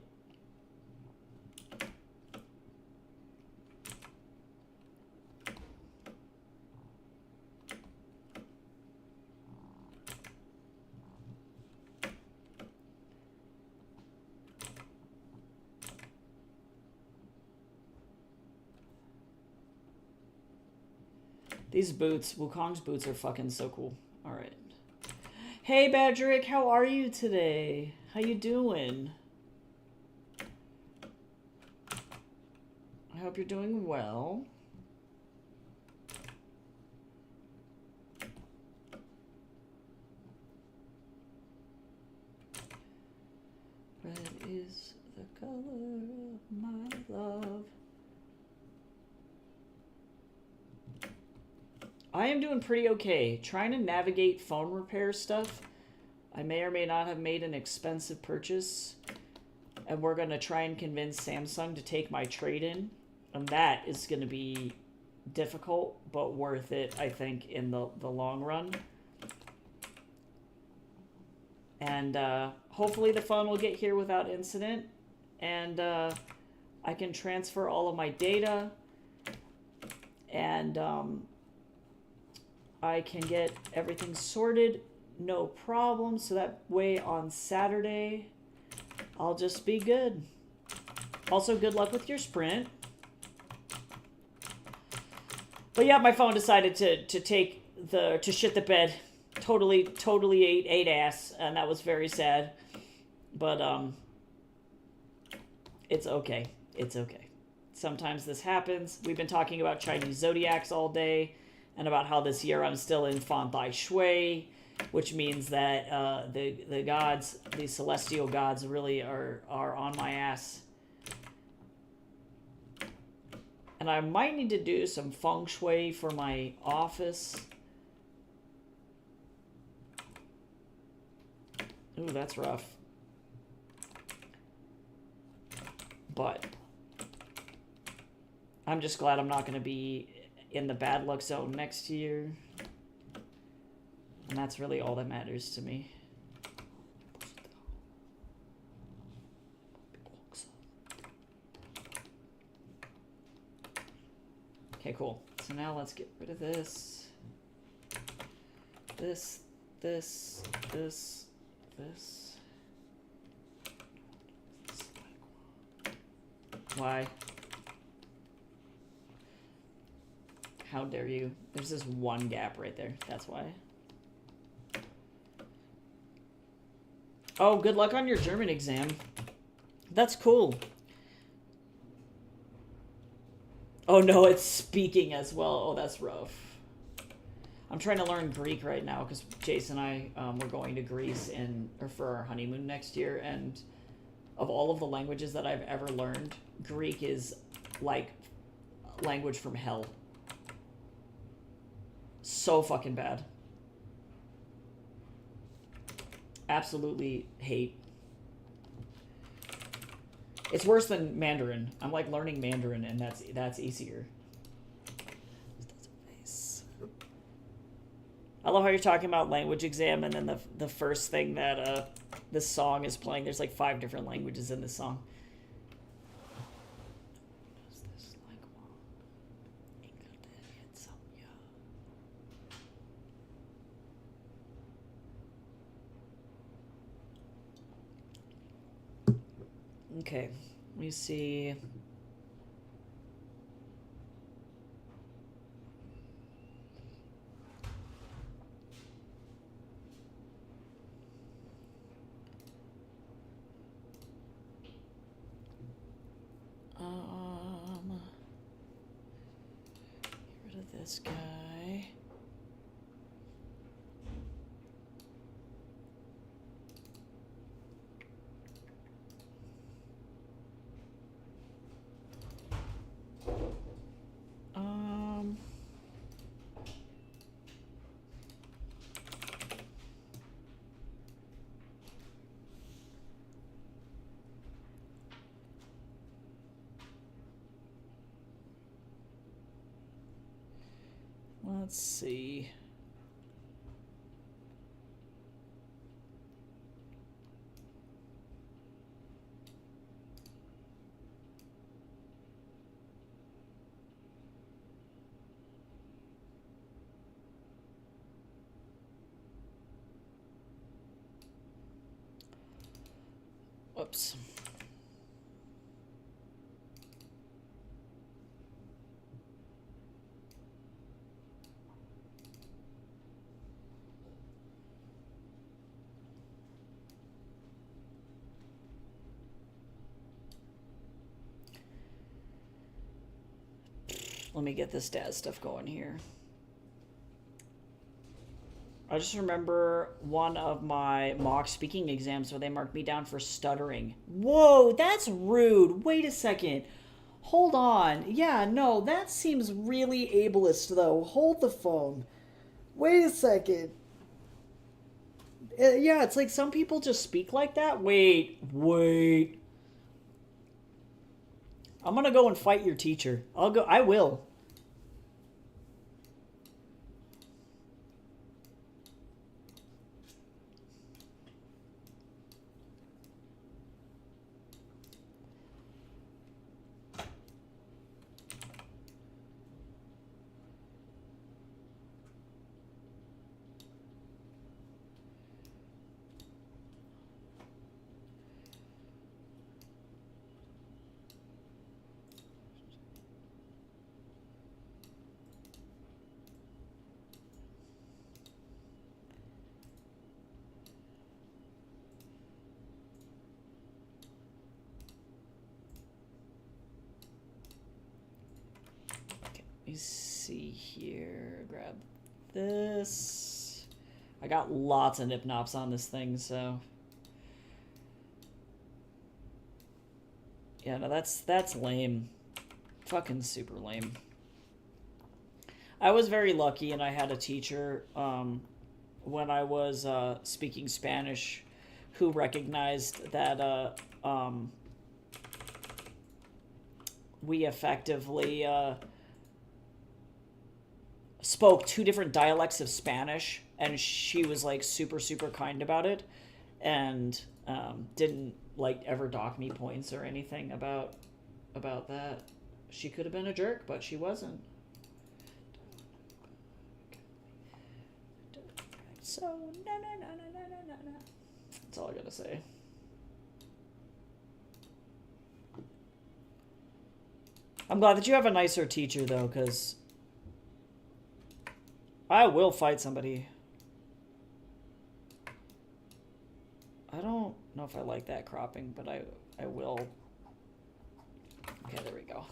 These boots, Wukong's boots are fucking so cool. Alright. Hey, Badrick, how are you today? How you doing? I hope you're doing well. Red is the color of my love. I am doing pretty okay. Trying to navigate phone repair stuff. I may or may not have made an expensive purchase. And we're going to try and convince Samsung to take my trade-in. And that is going to be difficult, but worth it, I think, in the long run. And hopefully the phone will get here without incident. And I can transfer all of my data. And I can get everything sorted, no problem. So that way on Saturday, I'll just be good. Also, good luck with your sprint. But yeah, my phone decided to shit the bed. Totally ate ass, and that was very sad. But it's okay. It's okay. Sometimes this happens. We've been talking about Chinese zodiacs all day. And about how this year I'm still in Fantai Shui, which means that the gods, the celestial gods, really are on my ass. And I might need to do some feng shui for my office. Ooh, that's rough. But I'm just glad I'm not going to be in the bad luck zone next year. And that's really all that matters to me. Okay, cool. So now let's get rid of this. This. Why? How dare you? There's this one gap right there. That's why. Oh, good luck on your German exam. That's cool. Oh no, it's speaking as well. Oh, that's rough. I'm trying to learn Greek right now because Jason and I we're going to Greece for our honeymoon next year, and of all of the languages that I've ever learned, Greek is like language from hell. So fucking bad. Absolutely hate. It's worse than Mandarin. I'm like learning Mandarin, and that's easier. I love how you're talking about language exam, and then the first thing that this song is playing. There's like 5 different languages in this song. Okay, let me see. Get rid of this guy. Let's see. Whoops. Let me get this dad stuff going here. I just remember one of my mock speaking exams where they marked me down for stuttering. Whoa, that's rude. Wait a second. Hold on. Yeah, no, that seems really ableist, though. Hold the phone. Wait a second. Yeah, it's like some people just speak like that. Wait. I'm gonna go and fight your teacher. I will. Let me see here. Grab this. I got lots of nip-nops on this thing, so... Yeah, no, that's lame. Fucking super lame. I was very lucky, and I had a teacher when I was speaking Spanish who recognized that we effectively... spoke two different dialects of Spanish, and she was like super kind about it, and didn't like ever dock me points or anything about that. She could have been a jerk, but she wasn't. So no. That's all I gotta say. I'm glad that you have a nicer teacher though, because I will fight somebody. I don't know if I like that cropping, but I will. Okay, there we go.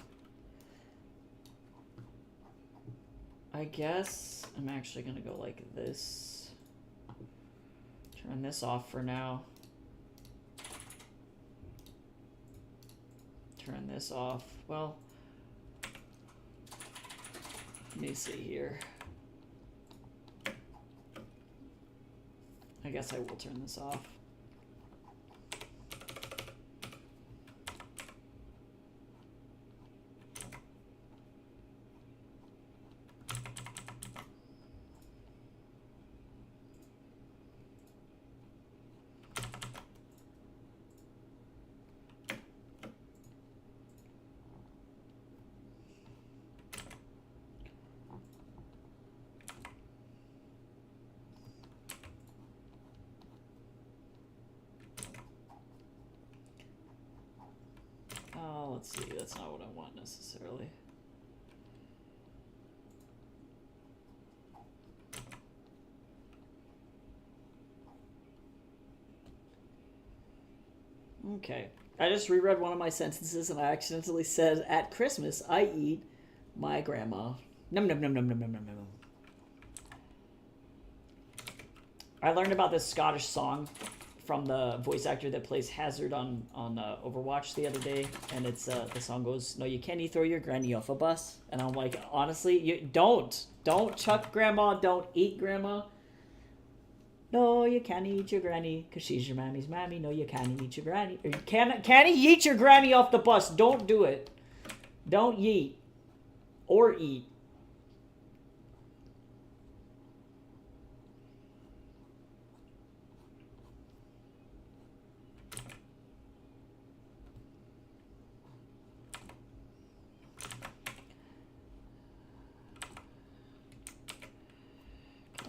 I guess I'm actually going to go like this. Turn this off for now. Turn this off. Well, let me see here. I guess I will turn this off. Let's see, that's not what I want necessarily. Okay. I just reread one of my sentences and I accidentally said, at Christmas, I eat my grandma. Num num num num num num num num. I learned about this Scottish song from the voice actor that plays Hazard on Overwatch the other day, and it's the song goes, "No, you can't throw your granny off a bus," and I'm like, honestly, you don't chuck grandma, don't eat grandma. No, you can't eat your granny because she's your mammy's mammy. No, you can't eat your granny. Or can't eat your granny off the bus. Don't do it. Don't yeet or eat.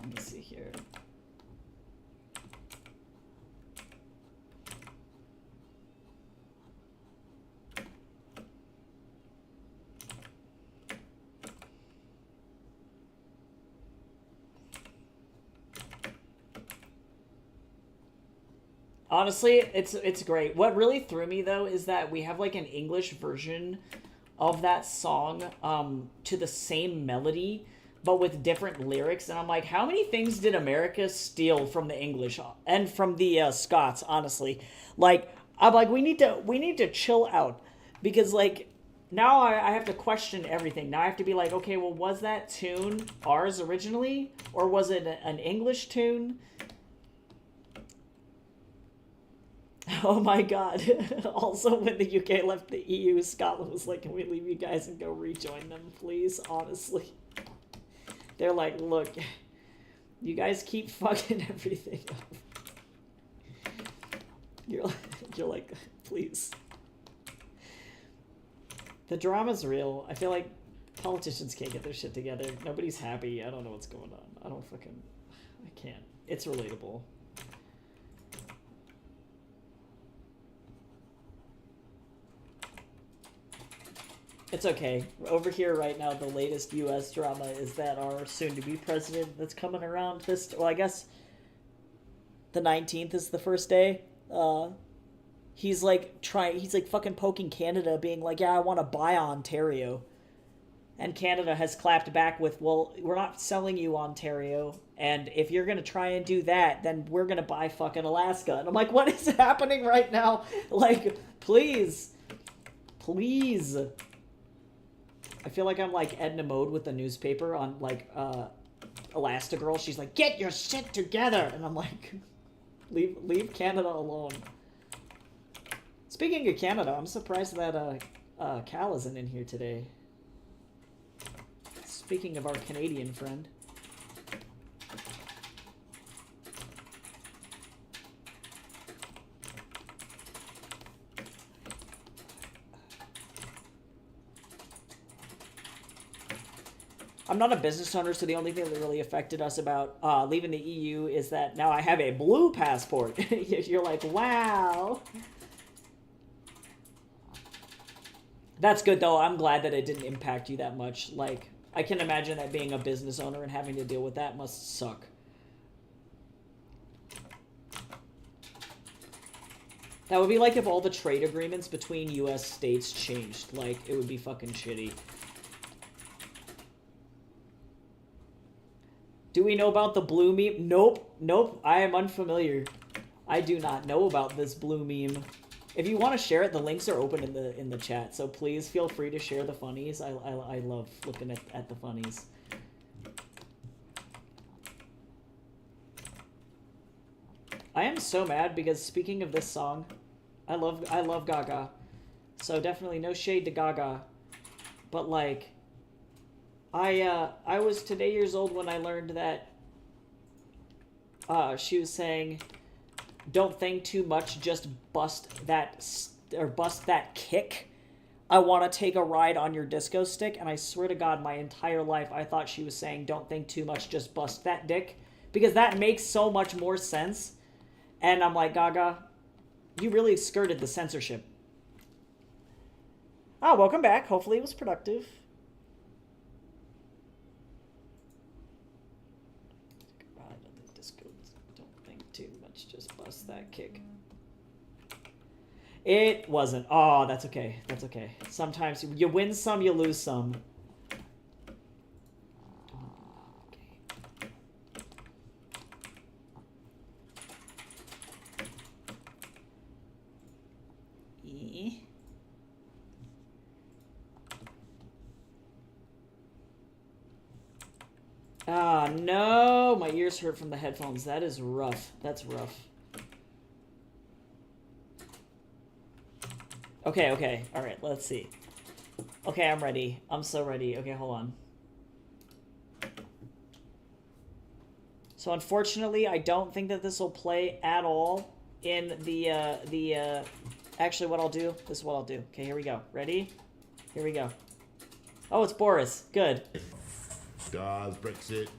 Let me see here. Honestly, it's great. What really threw me though is that we have like an English version of that song to the same melody but with different lyrics, and I'm like, how many things did America steal from the English and from the Scots, honestly? Like, I'm like, we need to chill out, because like now I have to question everything. Now I have to be like, okay, well, was that tune ours originally, or was it an English tune? Oh my god. Also, when the UK left the EU, Scotland was like, can we leave you guys and go rejoin them, please? Honestly. They're like, look, you guys keep fucking everything up. You're like, please. The drama's real. I feel like politicians can't get their shit together. Nobody's happy. I don't know what's going on. I can't. It's relatable. It's okay. Over here right now, the latest U.S. drama is that our soon-to-be president that's coming around this... Well, I guess the 19th is the first day. He's like fucking poking Canada, being like, yeah, I want to buy Ontario. And Canada has clapped back with, well, we're not selling you Ontario. And if you're going to try and do that, then we're going to buy fucking Alaska. And I'm like, what is happening right now? Like, please. Please. I feel like I'm like Edna Mode with the newspaper on like Elastigirl. She's like, get your shit together, and I'm like, leave Canada alone. Speaking of Canada, I'm surprised that Cal isn't in here today. Speaking of our Canadian friend. I'm not a business owner, so the only thing that really affected us about leaving the EU is that now I have a blue passport. You're like, wow. That's good, though. I'm glad that it didn't impact you that much. Like, I can imagine that being a business owner and having to deal with that must suck. That would be like if all the trade agreements between U.S. states changed. Like, it would be fucking shitty. Do we know about the blue meme? Nope. I am unfamiliar. I do not know about this blue meme. If you want to share it, the links are open in the chat. So please feel free to share the funnies. I love looking at the funnies. I am so mad because speaking of this song, I love Gaga. So definitely no shade to Gaga. But like, I was today years old when I learned that she was saying, don't think too much, just bust that kick. I want to take a ride on your disco stick. And I swear to God, my entire life I thought she was saying, don't think too much, just bust that dick, because that makes so much more sense. And I'm like, Gaga, you really skirted the censorship. Oh, welcome back. Hopefully it was productive. Don't think too much, just bust that kick. It wasn't. Oh, that's okay. That's okay. Sometimes you win some, you lose some. Ah, no! My ears hurt from the headphones. That is rough. That's rough. Okay. Alright, let's see. Okay, I'm ready. I'm so ready. Okay, hold on. So unfortunately, I don't think that this will play at all in the actually, what I'll do, this is what I'll do. Okay, here we go. Ready? Here we go. Oh, it's Boris. Good. God's Brexit.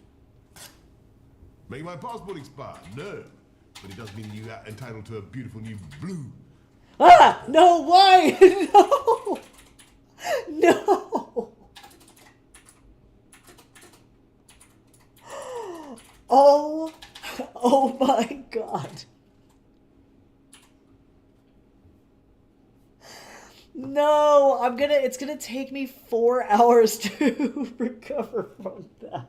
Make my passport expire? No. But it does mean you are entitled to a beautiful new blue. Ah! No, why? No! No! Oh! Oh my god. No! It's gonna take me 4 hours to recover from that.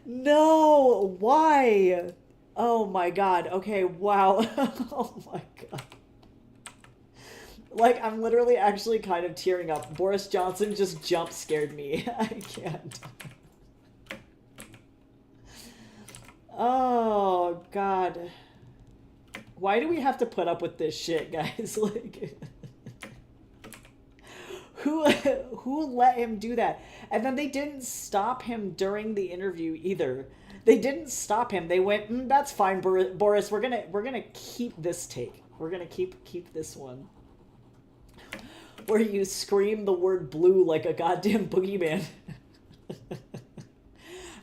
No! Why? Oh my god. Okay, wow. Oh my god. Like, I'm literally actually kind of tearing up. Boris Johnson just jump scared me. I can't. Oh god. Why do we have to put up with this shit, guys? Like, who let him do that? And then they didn't stop him during the interview either. They didn't stop him. They went, "That's fine, Boris. We're gonna keep this take. We're gonna keep this one." Where you scream the word blue like a goddamn boogeyman.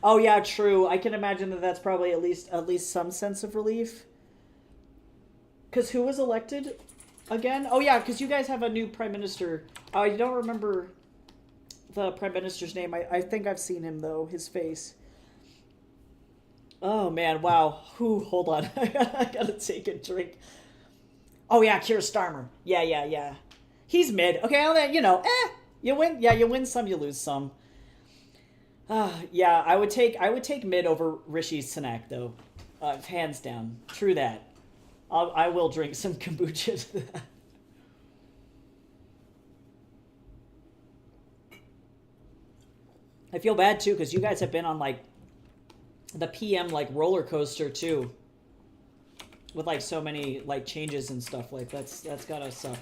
Oh yeah, true. I can imagine that that's probably at least some sense of relief. Because who was elected again? Oh yeah, because you guys have a new prime minister. You don't remember the prime minister's name. I think I've seen him though, his face. Oh man, wow. Hold on. I gotta take a drink. Oh yeah, Keir Starmer. Yeah. He's mid. Okay, well then, you win. Yeah, you win some, you lose some. Yeah, I would take mid over Rishi Sunak though, hands down. True that. I will drink some kombucha to that. I feel bad too because you guys have been on like the PM like roller coaster too, with like so many like changes and stuff. Like that's gotta suck.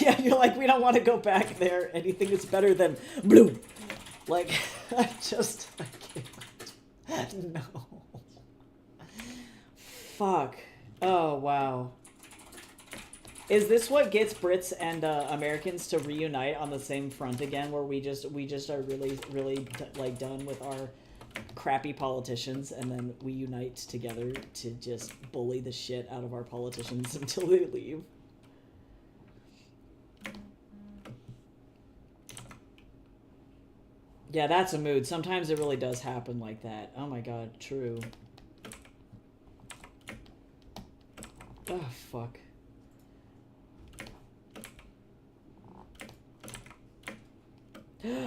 Yeah, you're like, we don't want to go back there. Anything is better than blue. Like, I can't. No. Fuck. Oh, wow. Is this what gets Brits and Americans to reunite on the same front again, where we just are really like done with our crappy politicians, and then we unite together to just bully the shit out of our politicians until they leave? Yeah, that's a mood. Sometimes it really does happen like that. Oh my god, true. Oh, fuck.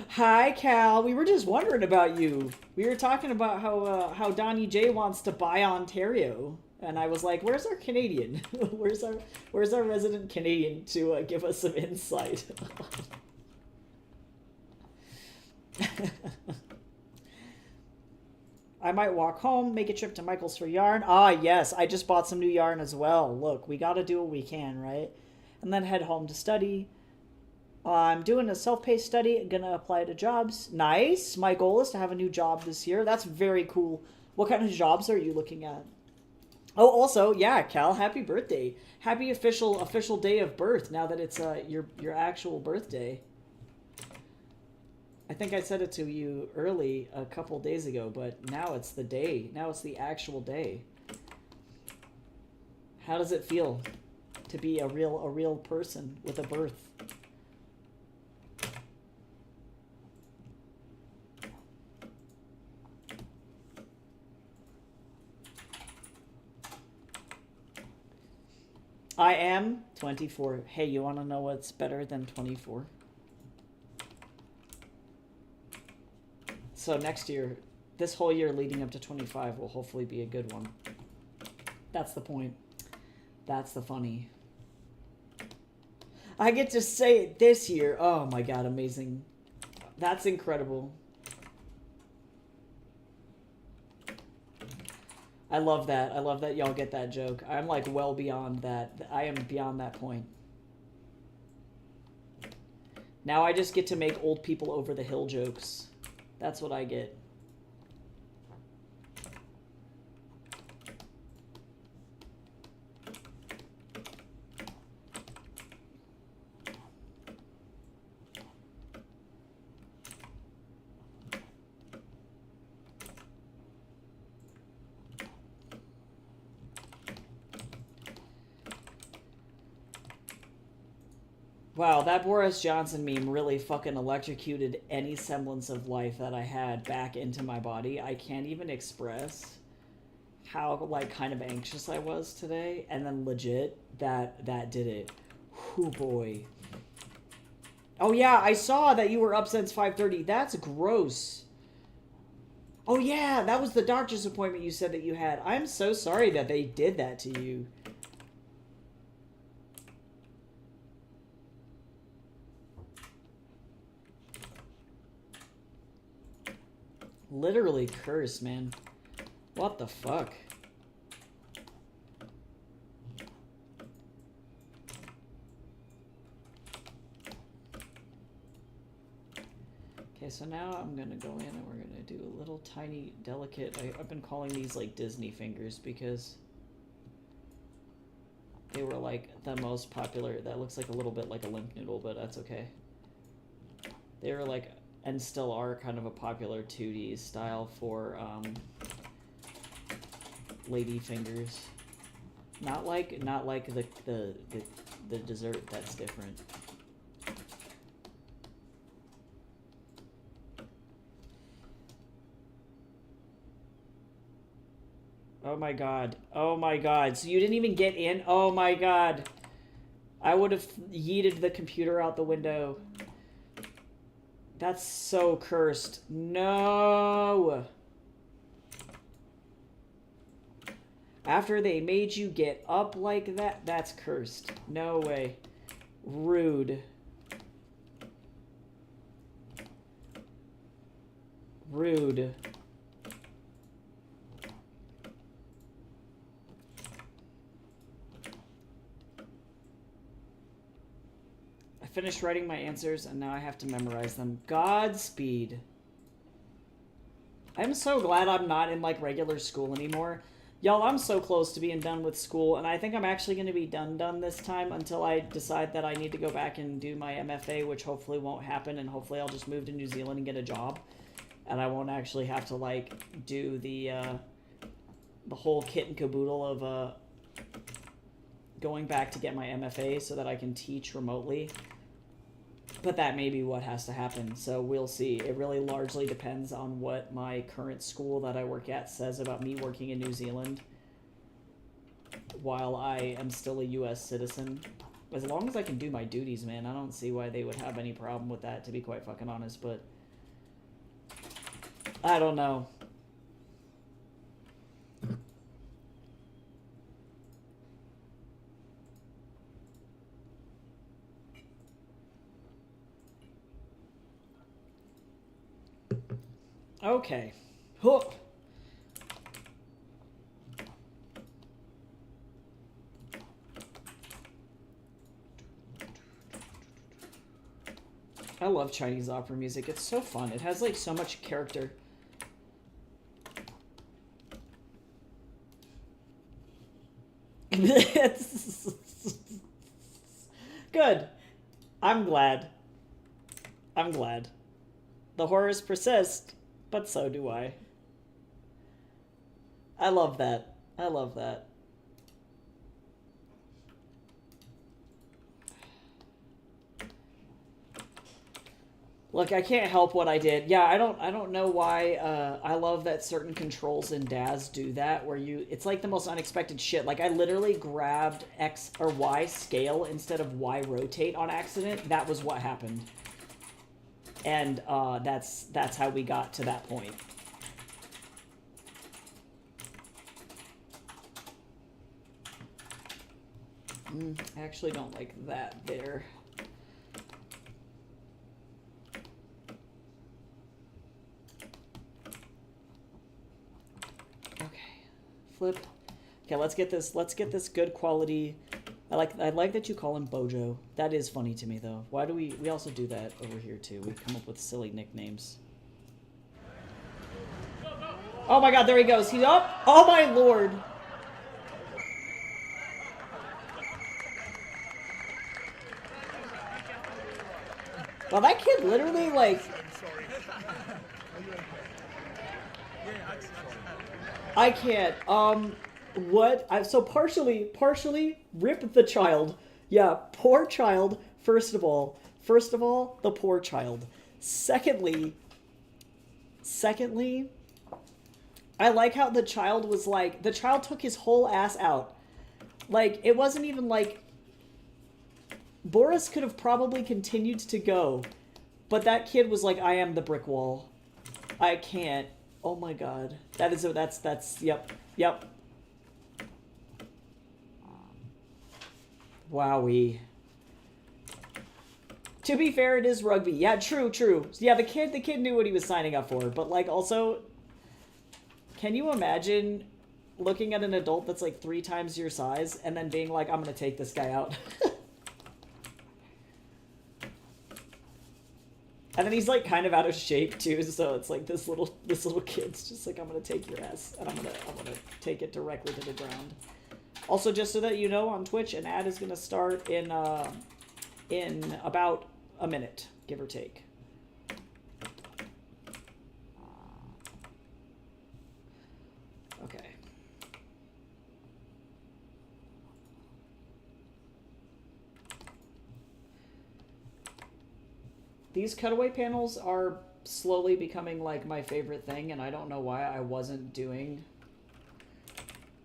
Hi, Cal. We were just wondering about you. We were talking about how Donnie J wants to buy Ontario, and I was like, "Where's our Canadian? where's our resident Canadian to give us some insight?" I might walk home, make a trip to Michael's for yarn. Ah, yes, I just bought some new yarn as well. Look, we gotta do what we can, right? And then head home to study. I'm doing a self-paced study, gonna apply to jobs. Nice. My goal is to have a new job this year. That's very cool. What kind of jobs are you looking at? Oh, also, yeah, Cal, happy birthday. Happy official day of birth now that it's your actual birthday. I think I said it to you early a couple days ago, but now it's the day. Now it's the actual day. How does it feel to be a real person with a birth? I am 24. Hey, you want to know what's better than 24? So next year, this whole year leading up to 25 will hopefully be a good one. That's the point. That's the funny. I get to say it this year. Oh my god, amazing. That's incredible. I love that. I love that y'all get that joke. I'm like well beyond that. I am beyond that point. Now I just get to make old people over the hill jokes. That's what I get. Wow, that Boris Johnson meme really fucking electrocuted any semblance of life that I had back into my body. I can't even express how, like, kind of anxious I was today. And then legit, that did it. Whew, boy. Oh yeah, I saw that you were up since 5:30. That's gross. Oh yeah, that was the doctor's appointment you said that you had. I'm so sorry that they did that to you. Literally cursed, man. What the fuck? Okay, so now I'm gonna go in and we're gonna do a little tiny, delicate... I've been calling these, like, Disney fingers because they were, like, the most popular. That looks like a little bit like a limp noodle, but that's okay. They were, like... and still are kind of a popular 2D style for lady fingers. Not like the dessert. That's different. Oh my god. Oh my god. So you didn't even get in? Oh my god. I would have yeeted the computer out the window. That's so cursed. No! After they made you get up like that, that's cursed. No way. Rude. Rude. Finished writing my answers, and now I have to memorize them. Godspeed. I'm so glad I'm not in, like, regular school anymore. Y'all, I'm so close to being done with school, and I think I'm actually going to be done this time until I decide that I need to go back and do my MFA, which hopefully won't happen, and hopefully I'll just move to New Zealand and get a job. And I won't actually have to, like, do the whole kit and caboodle of going back to get my MFA so that I can teach remotely. But that may be what has to happen, so we'll see. It really largely depends on what my current school that I work at says about me working in New Zealand while I am still a U.S. citizen. As long as I can do my duties, man, I don't see why they would have any problem with that, to be quite fucking honest, but I don't know. Okay. Huh. I love Chinese opera music. It's so fun. It has, like, so much character. Good. I'm glad. I'm glad. The horrors persist. But so do I. I love that. I love that. Look, I can't help what I did. Yeah, I don't know why. I love that certain controls in DAZ do that, where it's like the most unexpected shit. Like, I literally grabbed X or Y scale instead of Y rotate on accident. That was what happened. And that's how we got to that point. I actually don't like that there. Okay, flip. Okay, let's get this good quality. I like that you call him Bojo. That is funny to me, though. Why do we also do that over here, too? We come up with silly nicknames. Oh my god, there he goes. He's up. Oh my lord. Well, that kid literally, like... I can't. What? So partially rip the child. Yeah, poor child first of all, the poor child. Secondly, I like how the child was like, the child took his whole ass out. Like, it wasn't even like, Boris could have probably continued to go, but that kid was like, I am the brick wall. I can't. Oh my god. That's, yep. Wowee. To be fair, it is rugby. Yeah, true. Yeah, the kid knew what he was signing up for, but like also, can you imagine looking at an adult that's like 3 times your size and then being like, I'm gonna take this guy out? And then he's like kind of out of shape too, so it's like this little kid's just like, I'm gonna take your ass and I'm gonna take it directly to the ground. Also, just so that you know, on Twitch, an ad is gonna start in about a minute, give or take. Okay. These cutaway panels are slowly becoming like my favorite thing, and I don't know why I wasn't doing,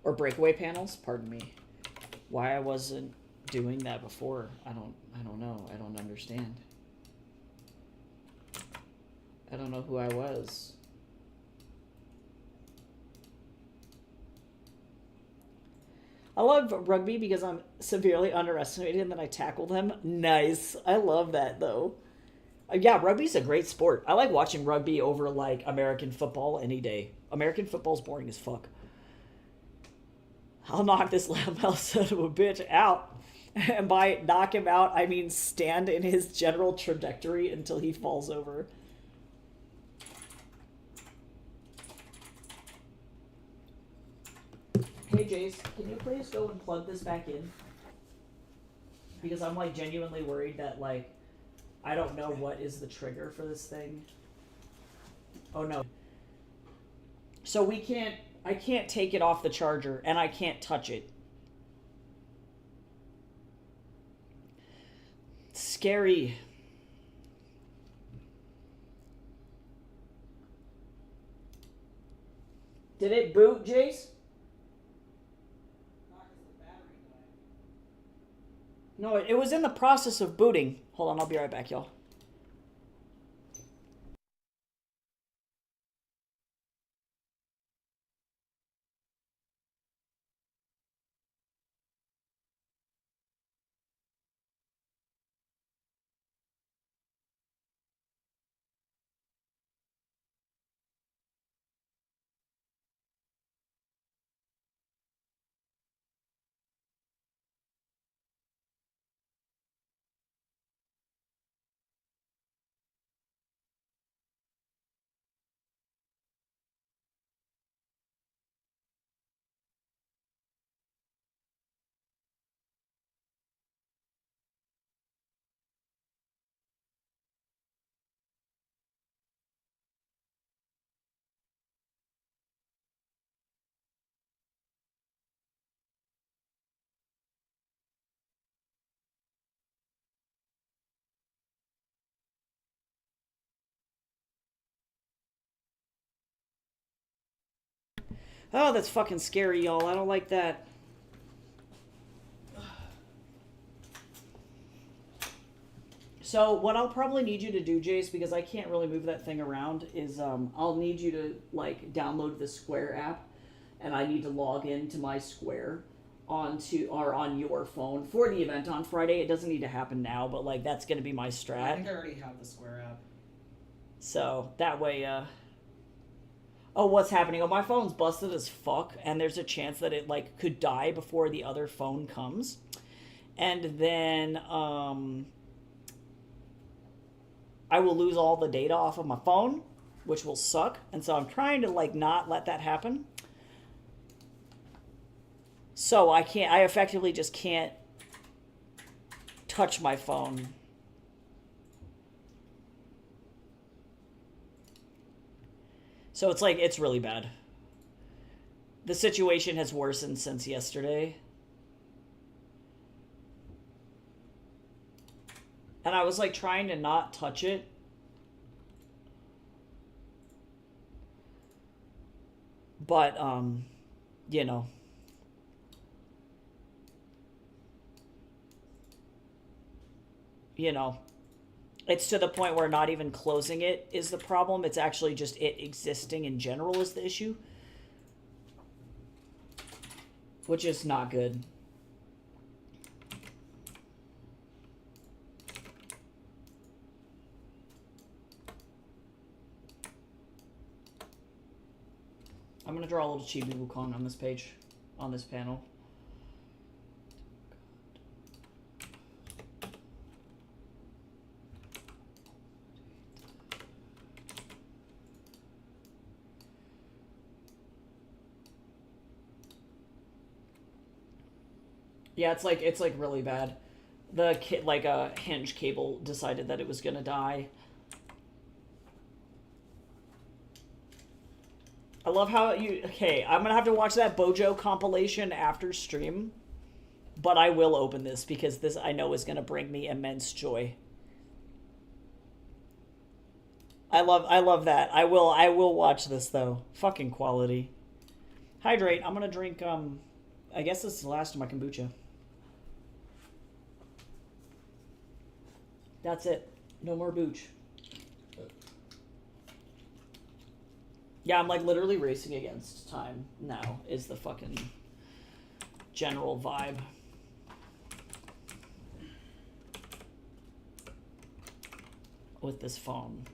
or breakaway panels, pardon me, why I wasn't doing that before. I don't know. I don't understand. I don't know who I was. I love rugby because I'm severely underestimated and then I tackle them. Nice. I love that though. Yeah, rugby's a great sport. I like watching rugby over like American football any day. American football's boring as fuck. I'll knock this loudmouth son of a bitch out. And by knock him out, I mean stand in his general trajectory until he falls over. Hey Jace, can you please go and plug this back in? Because I'm like genuinely worried that like, I don't know what is the trigger for this thing. Oh no. So I can't take it off the charger and I can't touch it. Scary. Did it boot, Jace? No, it was in the process of booting. Hold on, I'll be right back, y'all. Oh, that's fucking scary, y'all. I don't like that. So what I'll probably need you to do, Jace, because I can't really move that thing around, is I'll need you to like download the Square app, and I need to log into my Square on your phone for the event on Friday. It doesn't need to happen now, but like that's gonna be my strat. I think I already have the Square app. So that way, oh, what's happening? Oh, my phone's busted as fuck, and there's a chance that it like could die before the other phone comes, and then I will lose all the data off of my phone, which will suck. And so I'm trying to like not let that happen. So I effectively just can't touch my phone. So it's like, it's really bad. The situation has worsened since yesterday. was like trying to not touch it. But, you know. You know. It's to the point where not even closing it is the problem. It's actually just it existing in general is the issue. Which is not good. I'm going to draw a little chibi Wukong on this page, on this panel. Yeah, it's like really bad. The like a hinge cable decided that it was gonna die. I love how you. Okay, I'm gonna have to watch that Bojo compilation after stream, but I will open this because this I know is gonna bring me immense joy. I love that. I will watch this though. Fucking quality. Hydrate. I'm gonna drink. I guess this is the last of my kombucha. That's it. No more booch. Yeah, I'm like literally racing against time now is the fucking general vibe. With this phone.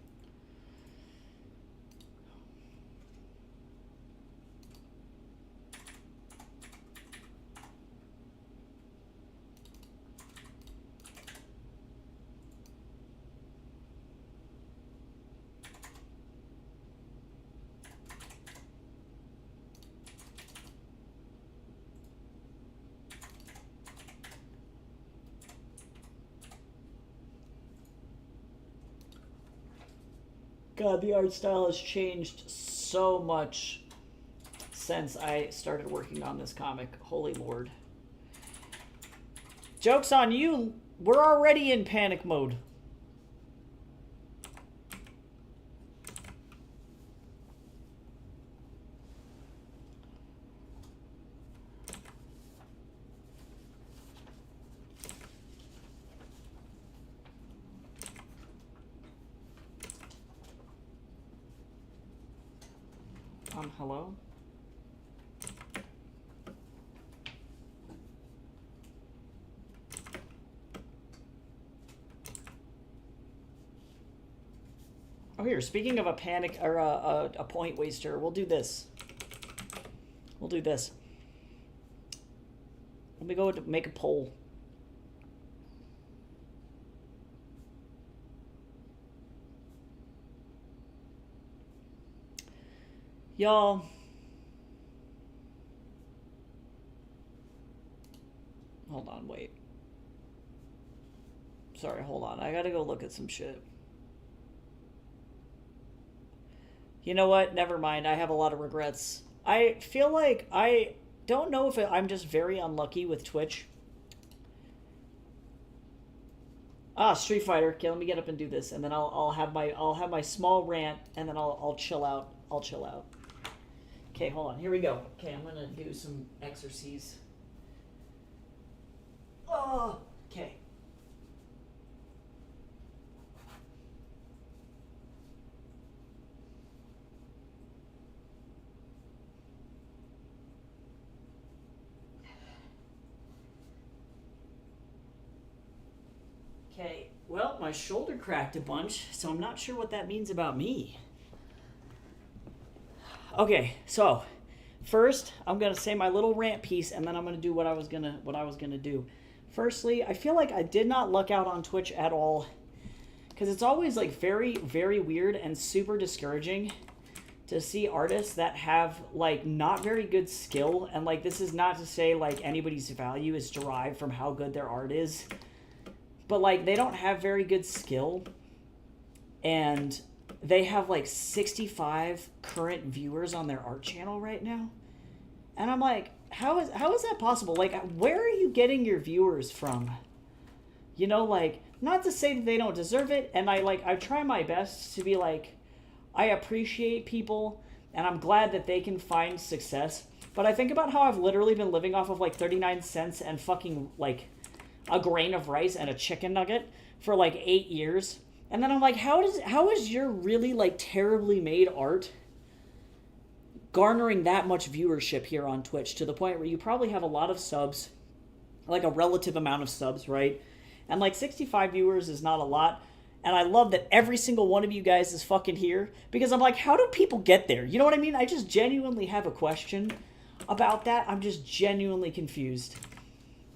God, the art style has changed so much since I started working on this comic. Holy Lord. Joke's on you. We're already in panic mode. Hello? Oh, here, speaking of a panic or a point waster, we'll do this. We'll do this. Let me go to make a poll. Y'all. Hold on, wait. Sorry, hold on. I gotta go look at some shit. You know what? Never mind. I have a lot of regrets. I feel like I don't know if I'm just very unlucky with Twitch. Ah, Street Fighter. Okay, let me get up and do this, and then I'll have my small rant, and then I'll chill out. I'll chill out. Okay, hold on. Here we go. Okay, I'm gonna do some exercise. Oh, okay. Okay, well, my shoulder cracked a bunch, so I'm not sure what that means about me. Okay, so first I'm gonna say my little rant piece, and then I'm gonna do what I was gonna do. Firstly, I feel like I did not luck out on Twitch at all, because it's always like very, very weird and super discouraging to see artists that have like not very good skill, and like this is not to say like anybody's value is derived from how good their art is, but like they don't have very good skill, and they have like 65 current viewers on their art channel right now. And I'm like, how is that possible? Like, where are you getting your viewers from? You know, like, Not to say that they don't deserve it, and I try my best to be like, I appreciate people, and I'm glad that they can find success. But I think about how I've literally been living off of like 39 cents and fucking like a grain of rice and a chicken nugget for like 8 years. And then I'm like, how is your really like terribly made art garnering that much viewership here on Twitch to the point where you probably have a lot of subs, like a relative amount of subs, right? And like 65 viewers is not a lot. And I love that every single one of you guys is fucking here because I'm like, how do people get there? You know what I mean? I just genuinely have a question about that. I'm just genuinely confused.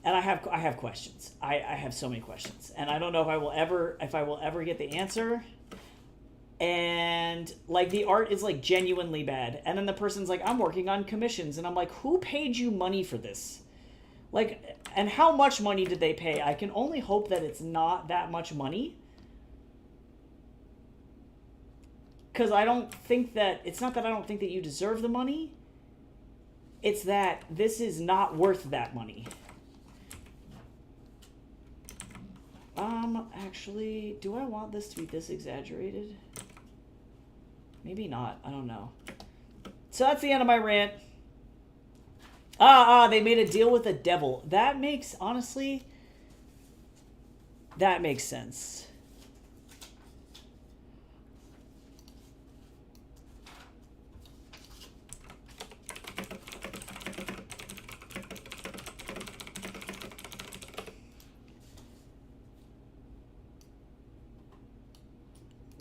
And I have questions. I have so many questions. And I don't know if I will ever get the answer. And like the art is like genuinely bad. And then the person's like, I'm working on commissions. And I'm like, who paid you money for this? Like, and how much money did they pay? I can only hope that it's not that much money. Because I don't think that, it's not that I don't think that you deserve the money. It's that this is not worth that money. Actually, do I want this to be this exaggerated? Maybe not. I don't know. So that's the end of my rant. They made a deal with the devil. That makes, honestly, that makes sense.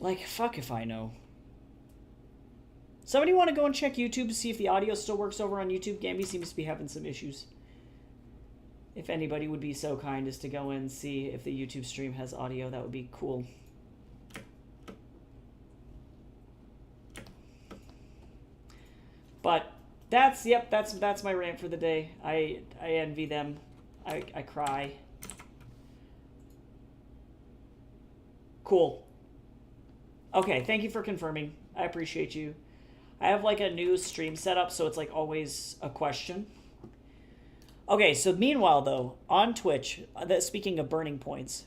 Like, fuck if I know. Somebody want to go and check YouTube to see if the audio still works over on YouTube? Gamby seems to be having some issues. If anybody would be so kind as to go in and see if the YouTube stream has audio, that would be cool. But that's my rant for the day. I envy them. I cry. Cool. Okay, thank you for confirming. I appreciate you. I have like a new stream setup, so it's like always a question. Okay, so meanwhile though, on Twitch, speaking of burning points,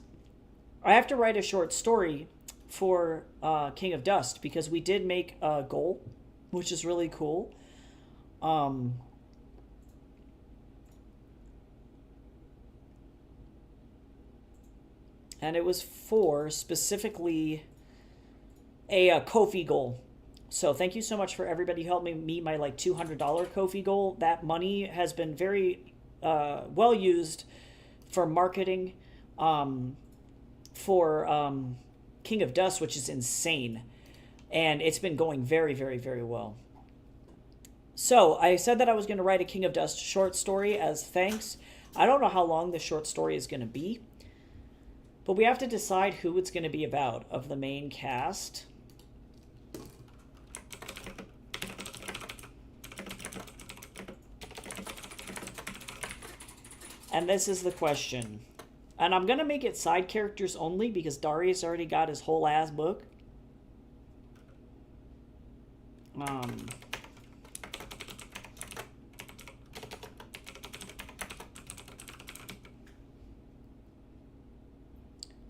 I have to write a short story for King of Dust because we did make a goal, which is really cool. And it was for specifically a Ko-fi goal. So thank you so much for everybody who helped me meet my like $200 Ko-fi goal. That money has been very well used for marketing for King of Dust, which is insane. And it's been going very, very, very well. So I said that I was going to write a King of Dust short story as thanks. I don't know how long the short story is going to be, but we have to decide who it's going to be about of the main cast. And this is the question. And I'm going to make it side characters only because Darius already got his whole ass book.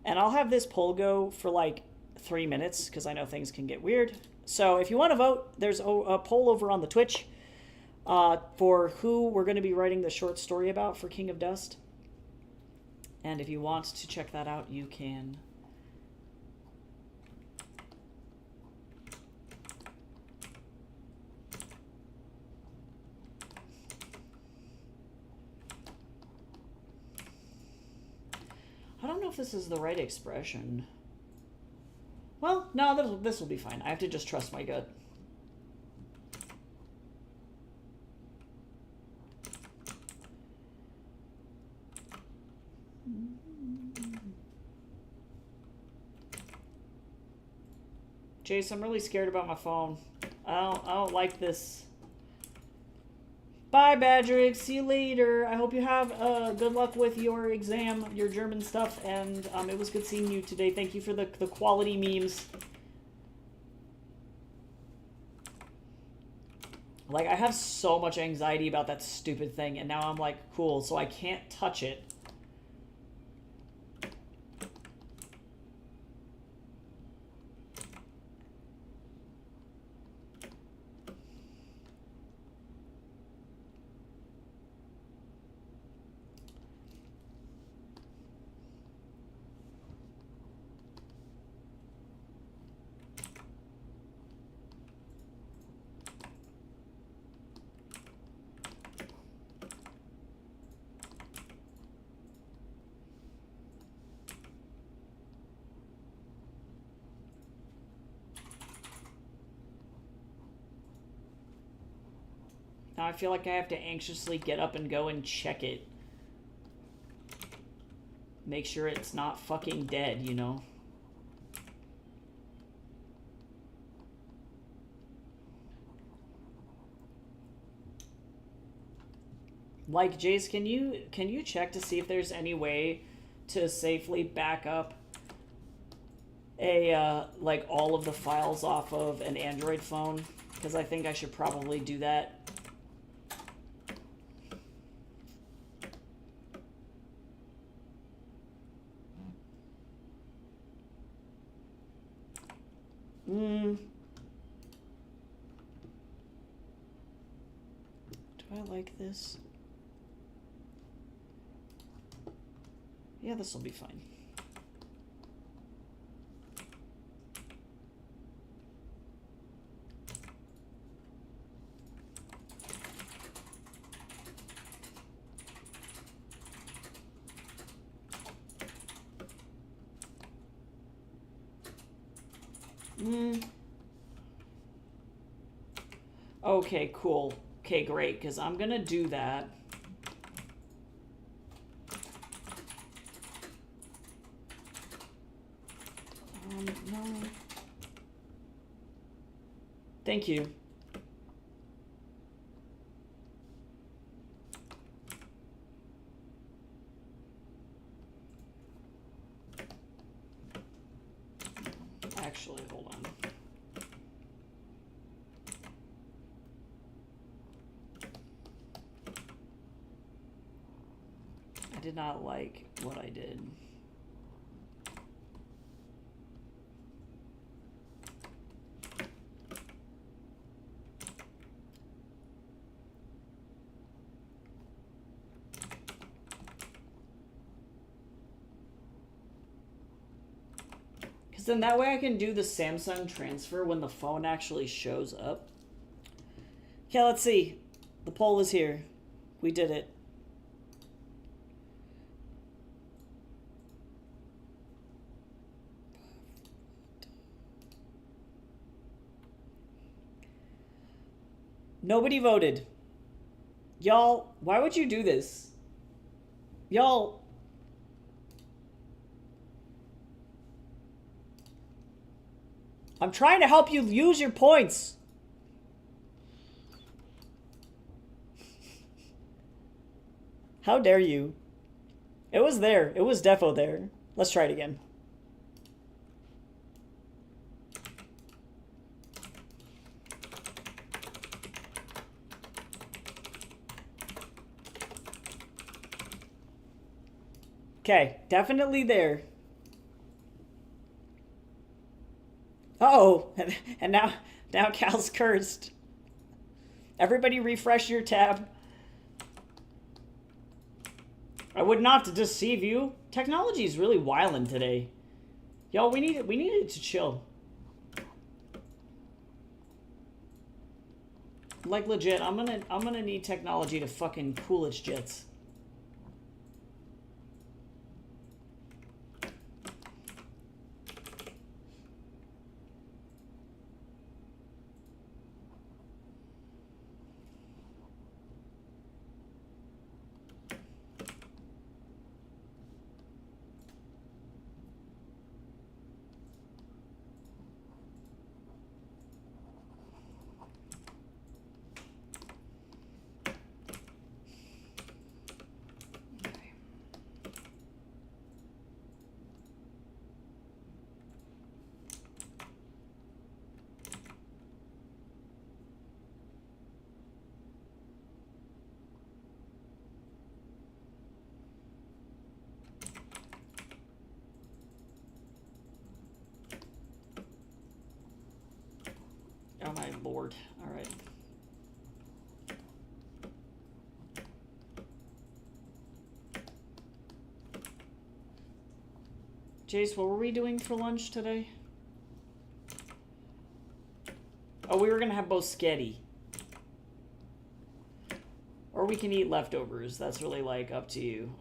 And I'll have this poll go for like 3 minutes because I know things can get weird. So if you want to vote, there's a poll over on the Twitch for who we're going to be writing the short story about for King of Dust. And if you want to check that out, you can. I don't know if this is the right expression. Well, no, this will be fine. I have to just trust my gut. Jace, I'm really scared about my phone. I don't like this. Bye, Badrick. See you later. I hope you have good luck with your exam, your German stuff, and it was good seeing you today. Thank you for the quality memes. Like, I have so much anxiety about that stupid thing, and now I'm like, cool, so I can't touch it. Now I feel like I have to anxiously get up and go and check it. Make sure it's not fucking dead, you know? Like, Jace, can you check to see if there's any way to safely back up a like all of the files off of an Android phone? Because I think I should probably do that. Do I like this? Yeah, this will be fine. Okay, cool. Okay, great, because I'm gonna do that. No. Thank you. Actually, hold on. I did not like what I did. Because then that way I can do the Samsung transfer when the phone actually shows up. Okay, let's see. The poll is here. We did it. Nobody voted. Y'all, why would you do this? Y'all. I'm trying to help you use your points. How dare you? It was there. It was defo there. Let's try it again. Okay, definitely there. Uh-oh, and now Cal's cursed. Everybody refresh your tab. I would not deceive you. Technology is really wildin' today. Y'all, we needed to chill. Like legit, I'm gonna need technology to fucking cool its jets. Oh my lord. Alright. Jace, what were we doing for lunch today? Oh, we were gonna have boschetti. Or we can eat leftovers. That's really, like, up to you.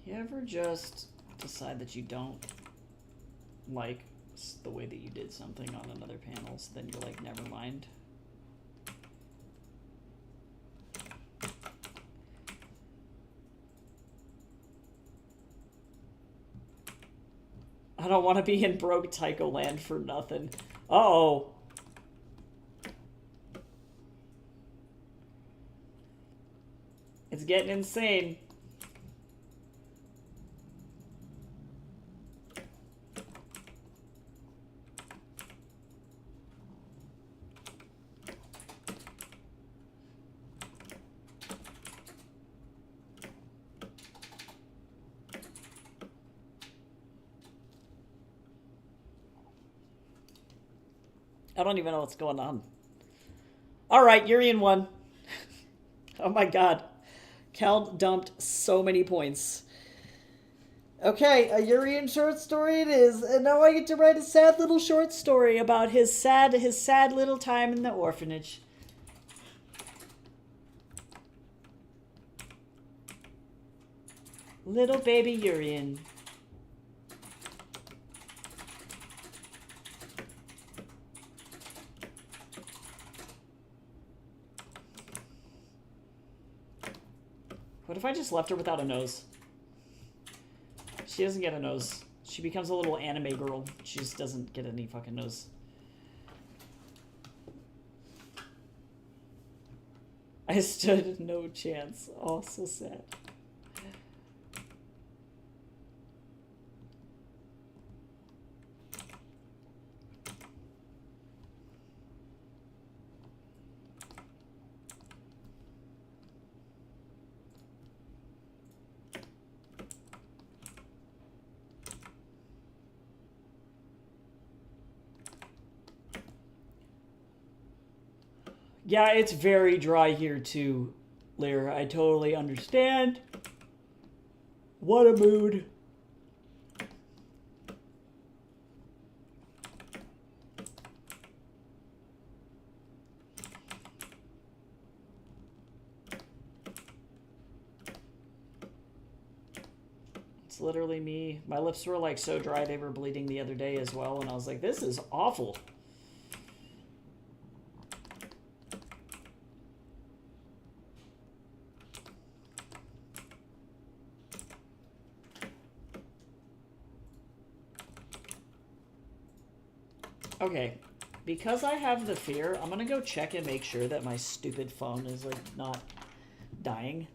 You ever just decide that you don't like the way that you did something on another panel, so then you're like, never mind? I don't want to be in broke Tycho land for nothing. Uh-oh. It's getting insane. I don't even know what's going on. All right, Urian won. Oh my god. Cal dumped so many points. Okay, a Urian short story it is, and now I get to write a sad little short story about his sad little time in the orphanage. Little baby Urian. What if I just left her without a nose? She doesn't get a nose. She becomes a little anime girl. She just doesn't get any fucking nose. I stood no chance. Oh, so sad. Yeah, it's very dry here too, Lear. I totally understand. What a mood. It's literally me. My lips were like so dry they were bleeding the other day as well, and I was like, this is awful. Okay, because I have the fear, I'm gonna go check and make sure that my stupid phone is like not dying.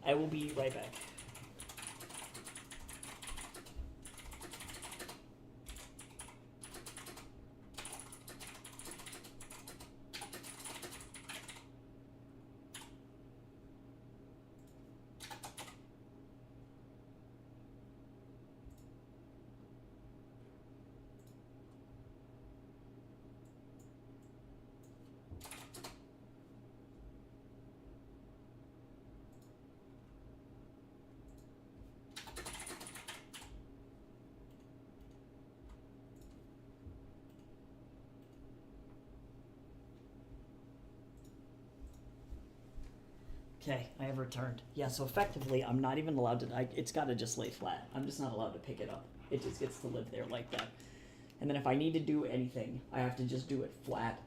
I will be right back. Okay, I have returned. Yeah, so effectively, I'm not even allowed to... it's got to just lay flat. I'm just not allowed to pick it up. It just gets to live there like that. And then if I need to do anything, I have to just do it flat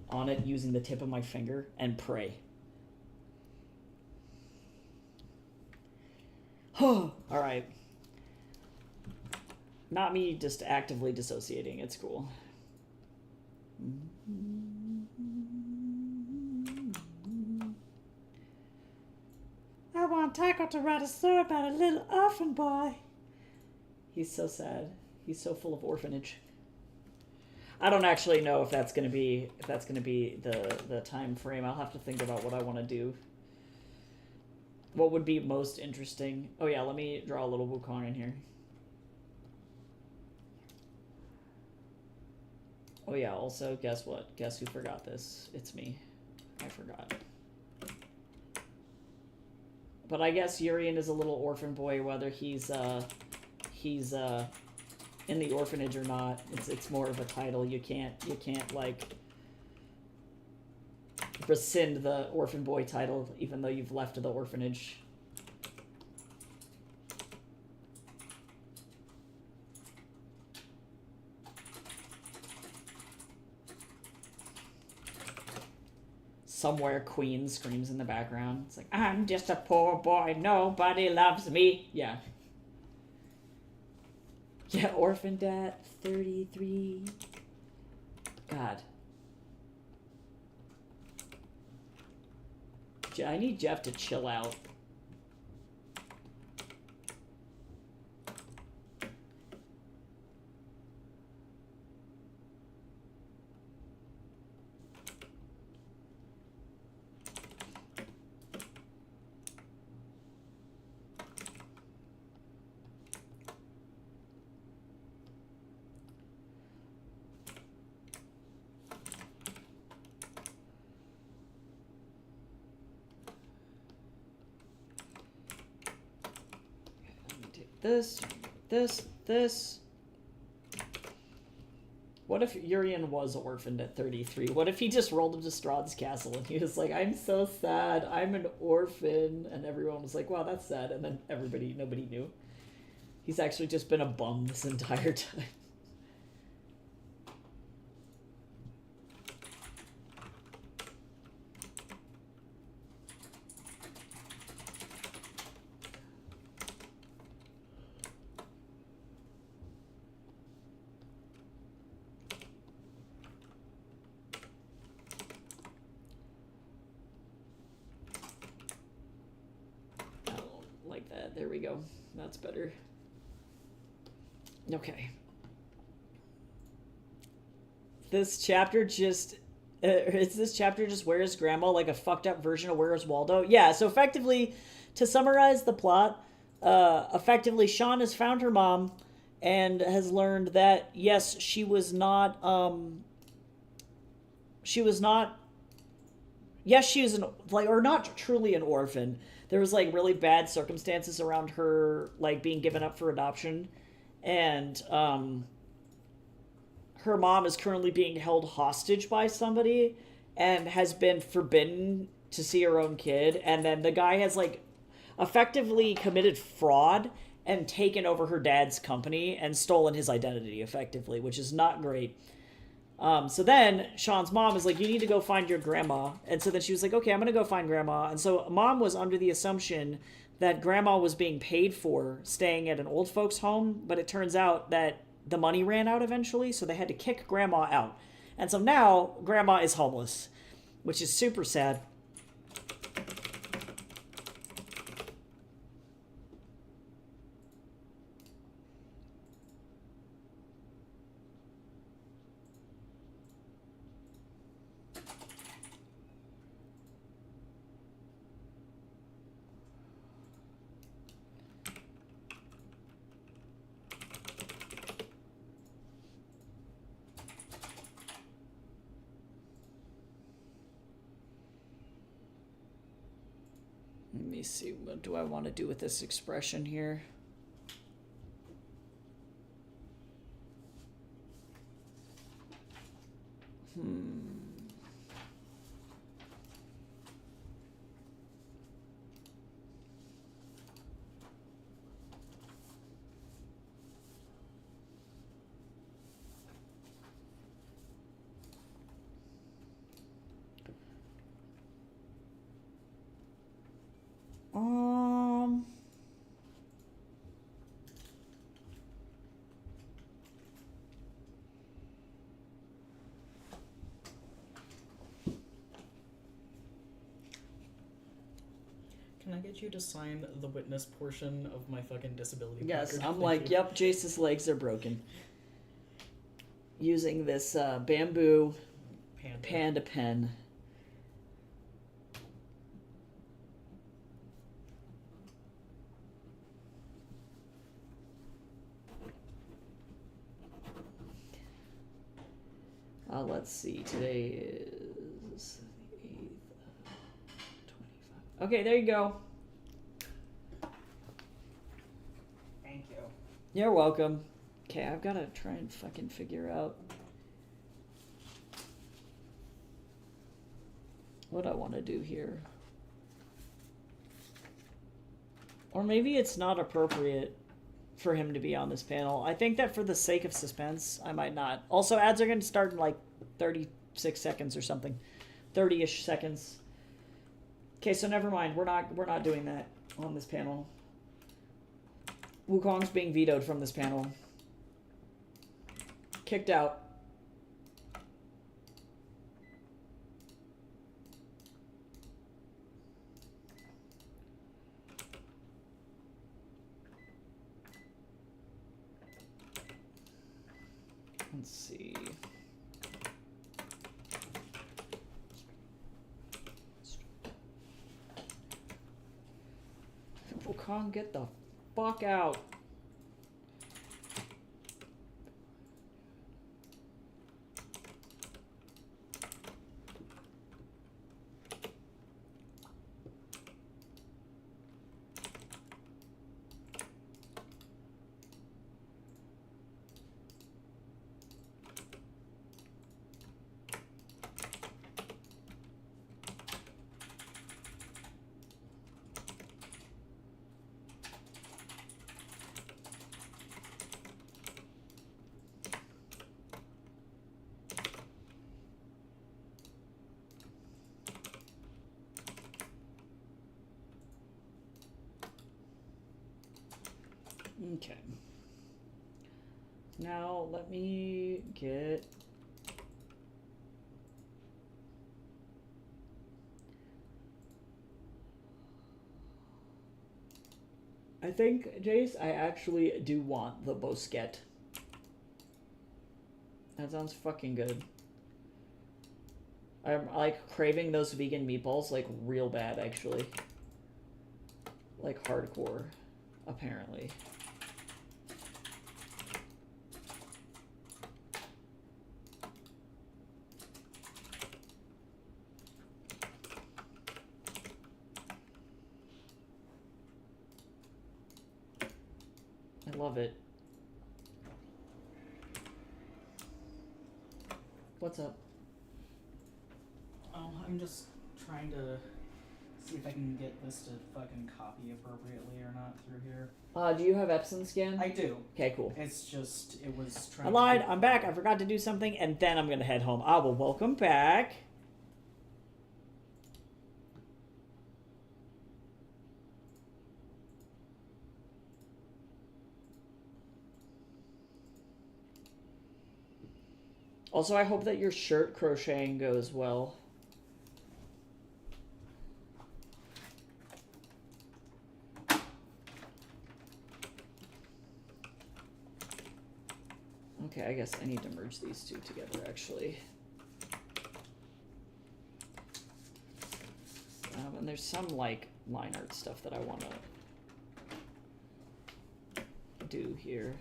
on it using the tip of my finger and pray. All right. Not me just actively dissociating. It's cool. I want Taco to write a story about a little orphan boy. He's so sad. He's so full of orphanage. I don't actually know if that's gonna be the time frame. I'll have to think about what I want to do. What would be most interesting? Oh yeah, let me draw a little Wukong in here. Oh yeah, also, guess what? Guess who forgot this? It's me. I forgot. But I guess Urian is a little orphan boy, whether he's in the orphanage or not. It's more of a title. You can't like rescind the orphan boy title even though you've left the orphanage. somewhere Queen screams in the background. It's like, I'm just a poor boy, nobody loves me. Yeah. Yeah, orphaned at 33. God. I need Jeff to chill out. This. What if Urian was orphaned at 33? What if he just rolled him to Strahd's castle and he was like, I'm so sad, I'm an orphan. And everyone was like, wow, that's sad. And then nobody knew. He's actually just been a bum this entire time. There we go. That's better. Okay. This chapter just... is this chapter just Where's Grandma, like a fucked up version of Where's Waldo? Yeah, so effectively, to summarize the plot, effectively Sean has found her mom and has learned that, yes, she was not... Yes, she was not truly an orphan. There was, like, really bad circumstances around her, like, being given up for adoption. And, her mom is currently being held hostage by somebody and has been forbidden to see her own kid. And then the guy has, like, effectively committed fraud and taken over her dad's company and stolen his identity, effectively, which is not great. So then Sean's mom is like, you need to go find your grandma. And so then she was like, okay, I'm going to go find grandma. And so mom was under the assumption that grandma was being paid for staying at an old folks home. But it turns out that the money ran out eventually. So they had to kick grandma out. And so now grandma is homeless, which is super sad. Let me see, what do I want to do with this expression here? Can I get you to sign the witness portion of my fucking disability Yes, placard? I'm like, yep, Jace's legs are broken. Using this bamboo panda pen. Let's see, today is the 8th of 25. Okay, there you go. Thank you. You're welcome. Okay, I've got to try and fucking figure out what I want to do here. Or maybe it's not appropriate for him to be on this panel. I think that for the sake of suspense, I might not. Also, ads are going to start in like 36 seconds or something. 30-ish seconds. Okay, so never mind. We're not doing that on this panel. Wukong's being vetoed from this panel. Kicked out. Let's see. Wukong, get the fuck out. Okay. Now let me get... I think, Jace, I actually do want the Bosquet. That sounds fucking good. I'm, like, craving those vegan meatballs, like, real bad, actually. Like, hardcore, apparently. I love it. What's up? Oh, I'm just trying to see if I can get this to fucking copy appropriately or not through here. Do you have Epson scan? I do. Okay, cool. It's just, it was trying I lied. I'm back. I forgot to do something, and then I'm gonna head home. Well, welcome back. Also, I hope that your shirt crocheting goes well. Okay, I guess I need to merge these two together, actually. And there's some, like, line art stuff that I want to do here.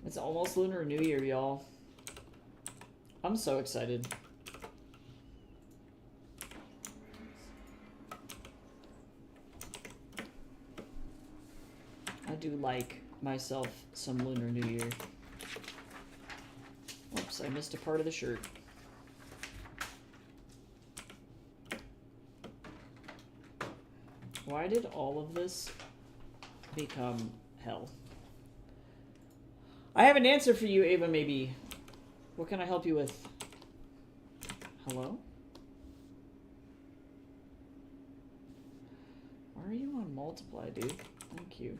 It's almost Lunar New Year, y'all. I'm so excited. I do like myself some Lunar New Year. Oops, I missed a part of the shirt. Why did all of this become hell? I have an answer for you, Ava, maybe. What can I help you with? Hello? Why are you on multiply, dude? Thank you.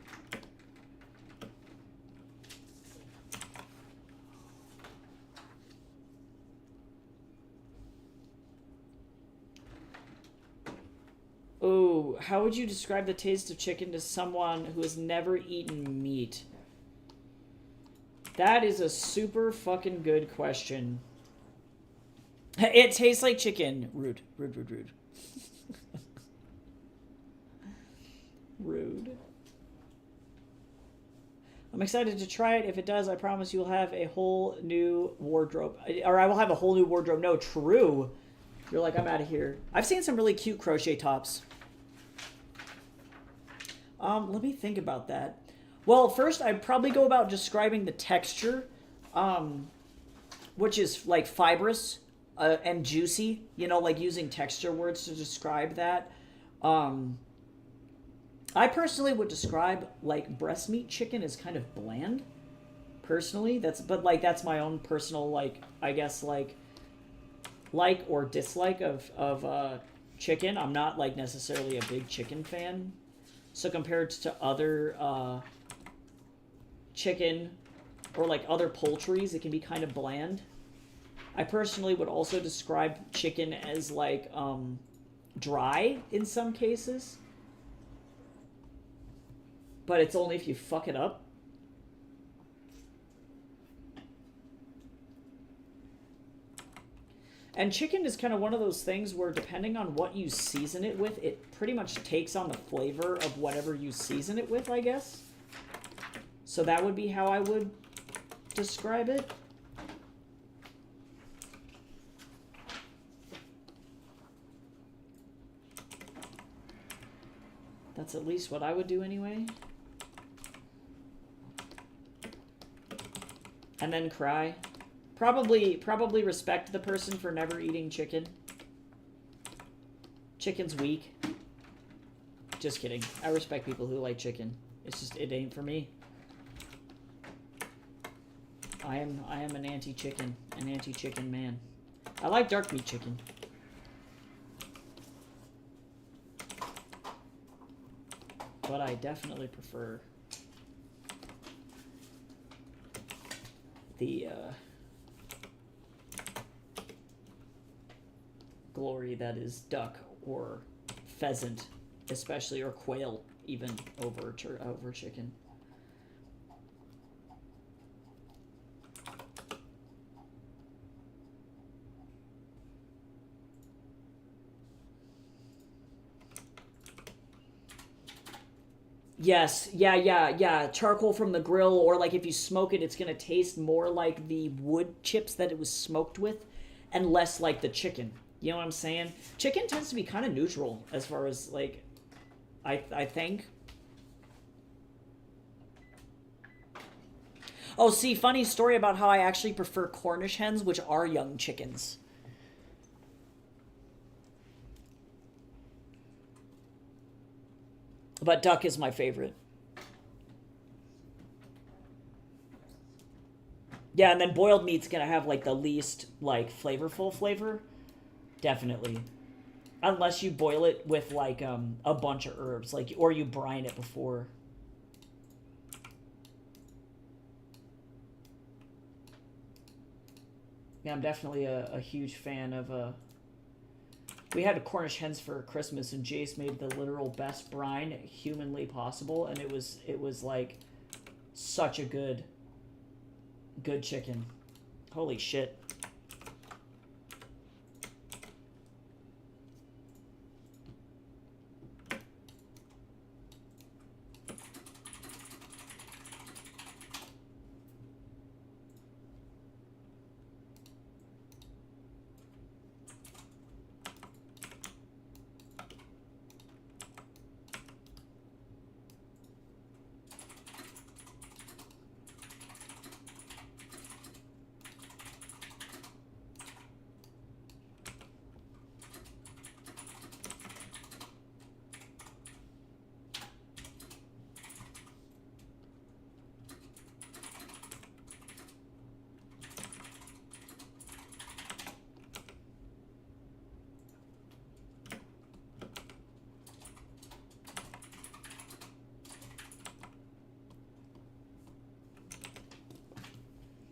Oh, how would you describe the taste of chicken to someone who has never eaten meat? That is a super fucking good question. It tastes like chicken. Rude. Rude, rude, rude. Rude. I'm excited to try it. If it does, I promise you'll have a whole new wardrobe. Or I will have a whole new wardrobe. No, true. You're like, I'm out of here. I've seen some really cute crochet tops. Let me think about that. Well, first I'd probably go about describing the texture, which is like fibrous and juicy. You know, like using texture words to describe that. I personally would describe like breast meat chicken as kind of bland. Personally, that's my own personal like I guess like or dislike of chicken. I'm not like necessarily a big chicken fan. So compared to other chicken or like other poultries, it can be kind of bland. I personally would also describe chicken as like dry in some cases. But it's only if you fuck it up. And chicken is kind of one of those things where depending on what you season it with, it pretty much takes on the flavor of whatever you season it with, I guess. So that would be how I would describe it. That's at least what I would do anyway. And then cry. Probably respect the person for never eating chicken. Chicken's weak. Just kidding. I respect people who like chicken. It's just, it ain't for me. I am an anti-chicken man. I like dark meat chicken. But I definitely prefer the glory that is duck or pheasant, especially, or quail, even over chicken. Yes, yeah. Charcoal from the grill, or like if you smoke it, it's gonna taste more like the wood chips that it was smoked with, and less like the chicken. You know what I'm saying? Chicken tends to be kind of neutral as far as like, I think. Oh, see, funny story about how I actually prefer Cornish hens, which are young chickens. But duck is my favorite. Yeah, and then boiled meat's gonna have like the least like flavorful flavor. Definitely. Unless you boil it with like a bunch of herbs, like, or you brine it before. Yeah, I'm definitely a huge fan of we had Cornish hens for Christmas, and Jace made the literal best brine humanly possible, and it was like such a good chicken. Holy shit.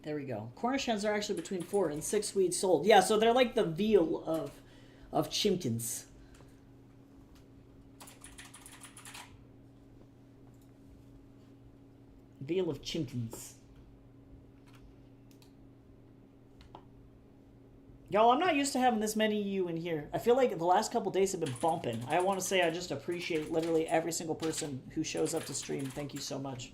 There we go. Cornish hens are actually between 4 and 6 weeks old. Yeah, so they're like the veal of chimkins. Veal of chimkins. Y'all, I'm not used to having this many of you in here. I feel like the last couple days have been bumping. I want to say I just appreciate literally every single person who shows up to stream. Thank you so much.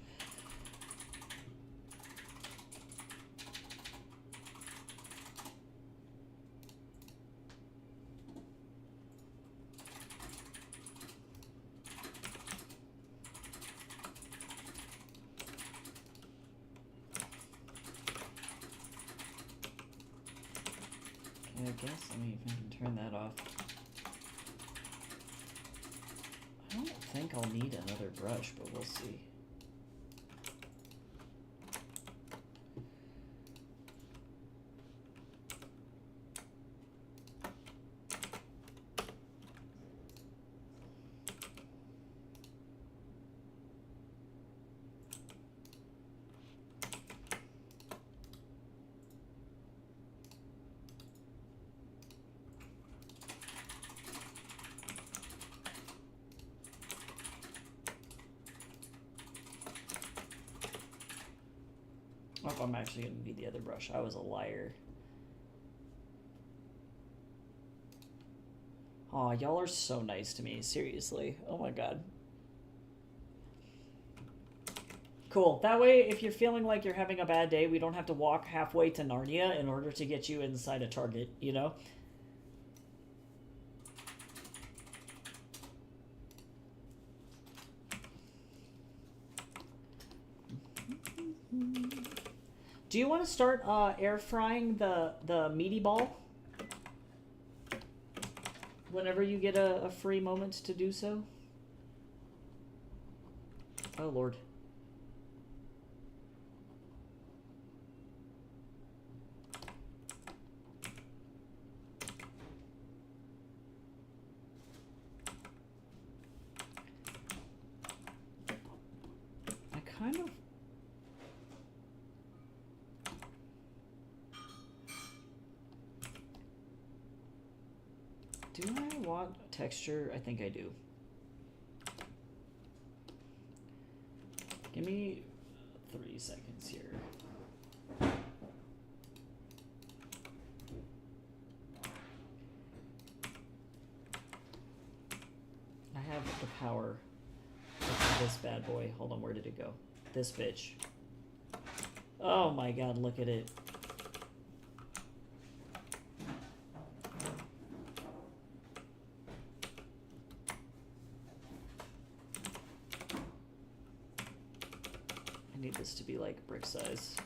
guess, let me if I can turn that off. I don't think I'll need another brush, but we'll see. Oh, I'm actually going to need the other brush. I was a liar. Aw, y'all are so nice to me. Seriously. Oh my god. Cool. That way, if you're feeling like you're having a bad day, we don't have to walk halfway to Narnia in order to get you inside a Target, you know? Do you want to start air frying the meaty ball? Whenever you get a free moment to do so? Oh, Lord. I kind of... Do I want texture? I think I do. Give me 3 seconds here. I have the power of this bad boy. Hold on, where did it go? This bitch. Oh my god, look at it. I need this to be like brick size.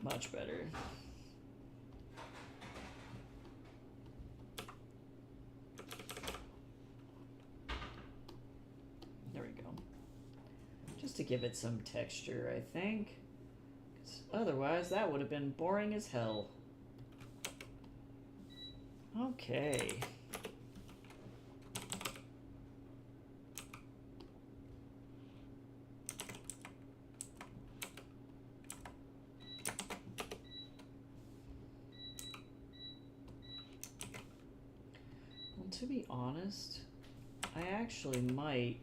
Much better. There we go. Just to give it some texture, I think. 'Cause otherwise, that would have been boring as hell. Okay. Well, to be honest, I actually might.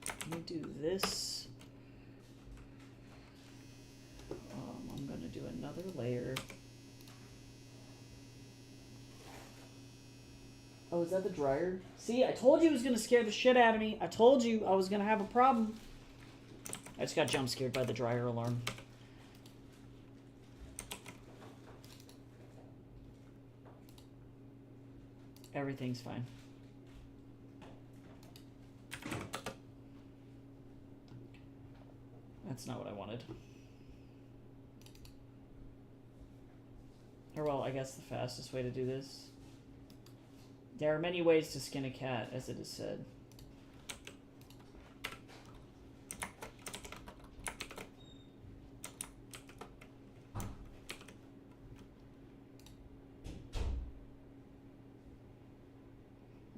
Let me do this. I'm gonna do another layer. Oh, is that the dryer? See, I told you it was going to scare the shit out of me. I told you I was going to have a problem. I just got jump scared by the dryer alarm. Everything's fine. That's not what I wanted. Or well, I guess the fastest way to do this. There are many ways to skin a cat, as it is said.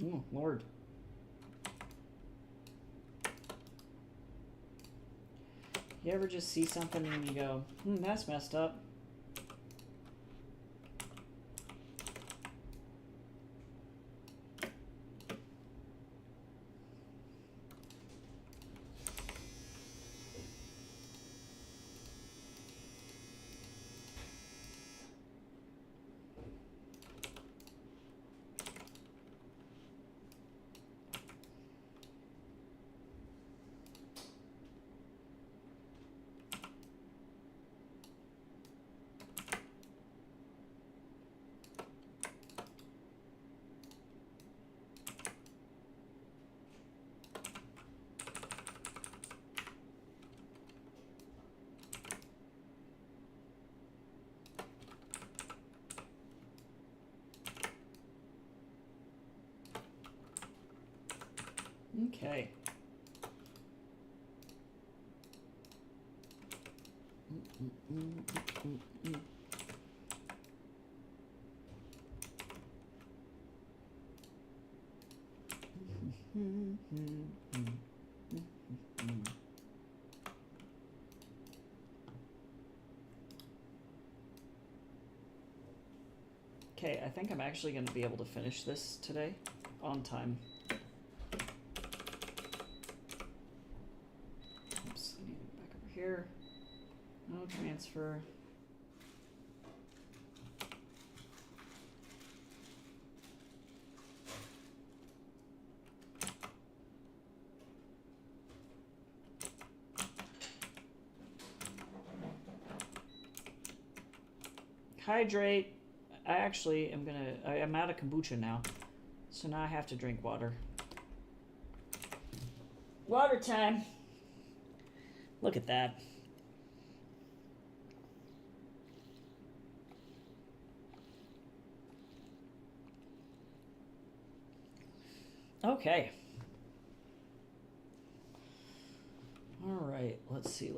Oh, Lord. You ever just see something and you go, that's messed up? Okay. Okay, I think I'm actually going to be able to finish this today on time. Oops, I need to go back over here. No transfer. Hydrate. I actually am gonna. I'm out of kombucha now, so now I have to drink water. Water time. Look at that. Okay. All right. Let's see.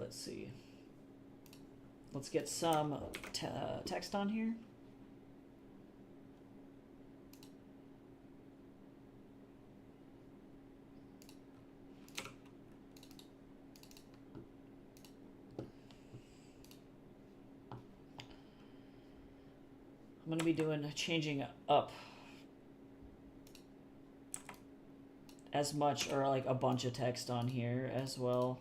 Let's get some text on here. I'm going to be doing changing up as much or like a bunch of text on here as well.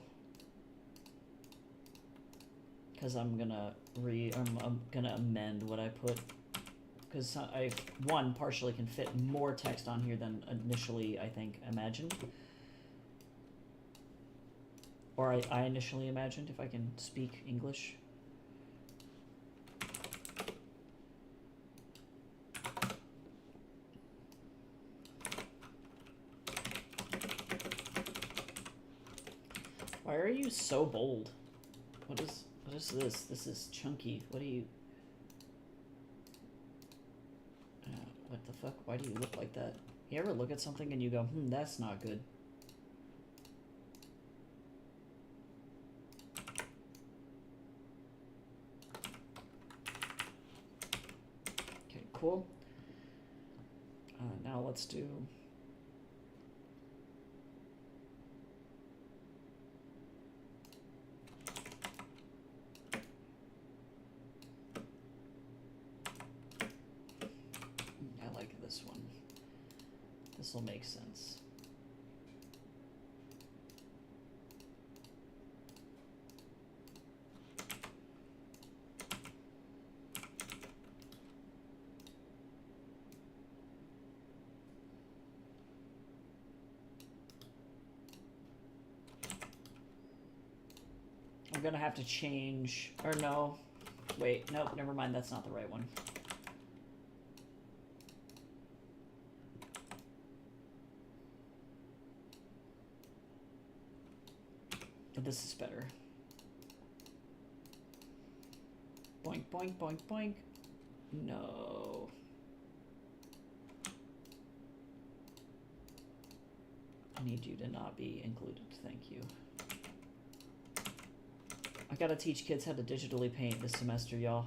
Because I'm gonna I'm gonna amend what I put, because I partially can fit more text on here than initially I think imagined, or I initially imagined, if I can speak English. Why are you so bold? What is this? This is chunky. What do you... what the fuck? Why do you look like that? You ever look at something and you go, that's not good? Okay, cool. Now let's do... this one. This will make sense. I'm gonna have to change, or no, wait, nope, never mind, that's not the right one. This is better. Boink, boink, boink, boink. No. I need you to not be included. Thank you. I gotta teach kids how to digitally paint this semester, y'all.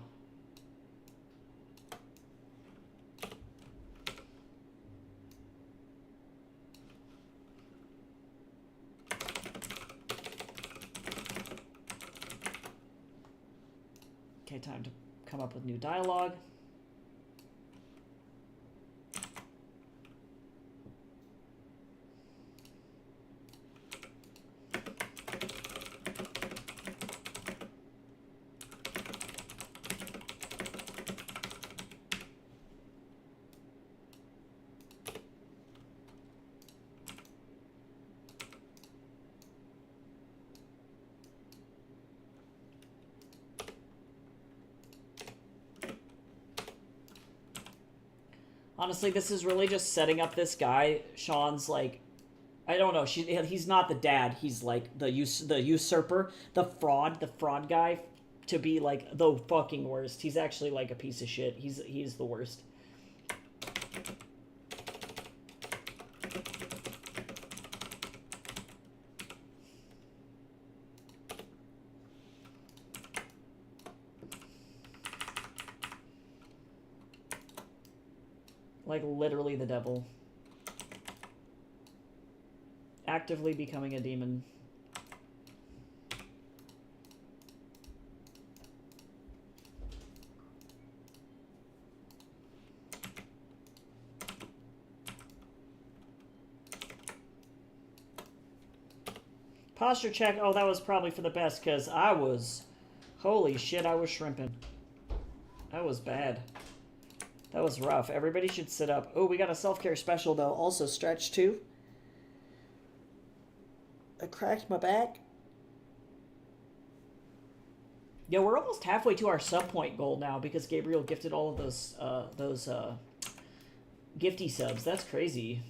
Okay, time to come up with new dialogue. Honestly, this is really just setting up this guy. Sean's like, I don't know. He's not the dad. He's like the usurper, the fraud guy, to be like the fucking worst. He's actually like a piece of shit. He's the worst. Like, literally the devil. Actively becoming a demon. Posture check. Oh, that was probably for the best, because I was... Holy shit, I was shrimping. That was bad. That was rough. Everybody should sit up. Oh, we got a self-care special, though. Also stretch, too. I cracked my back. Yeah, we're almost halfway to our sub point goal now, because Gabriel gifted all of those gifty subs. That's crazy.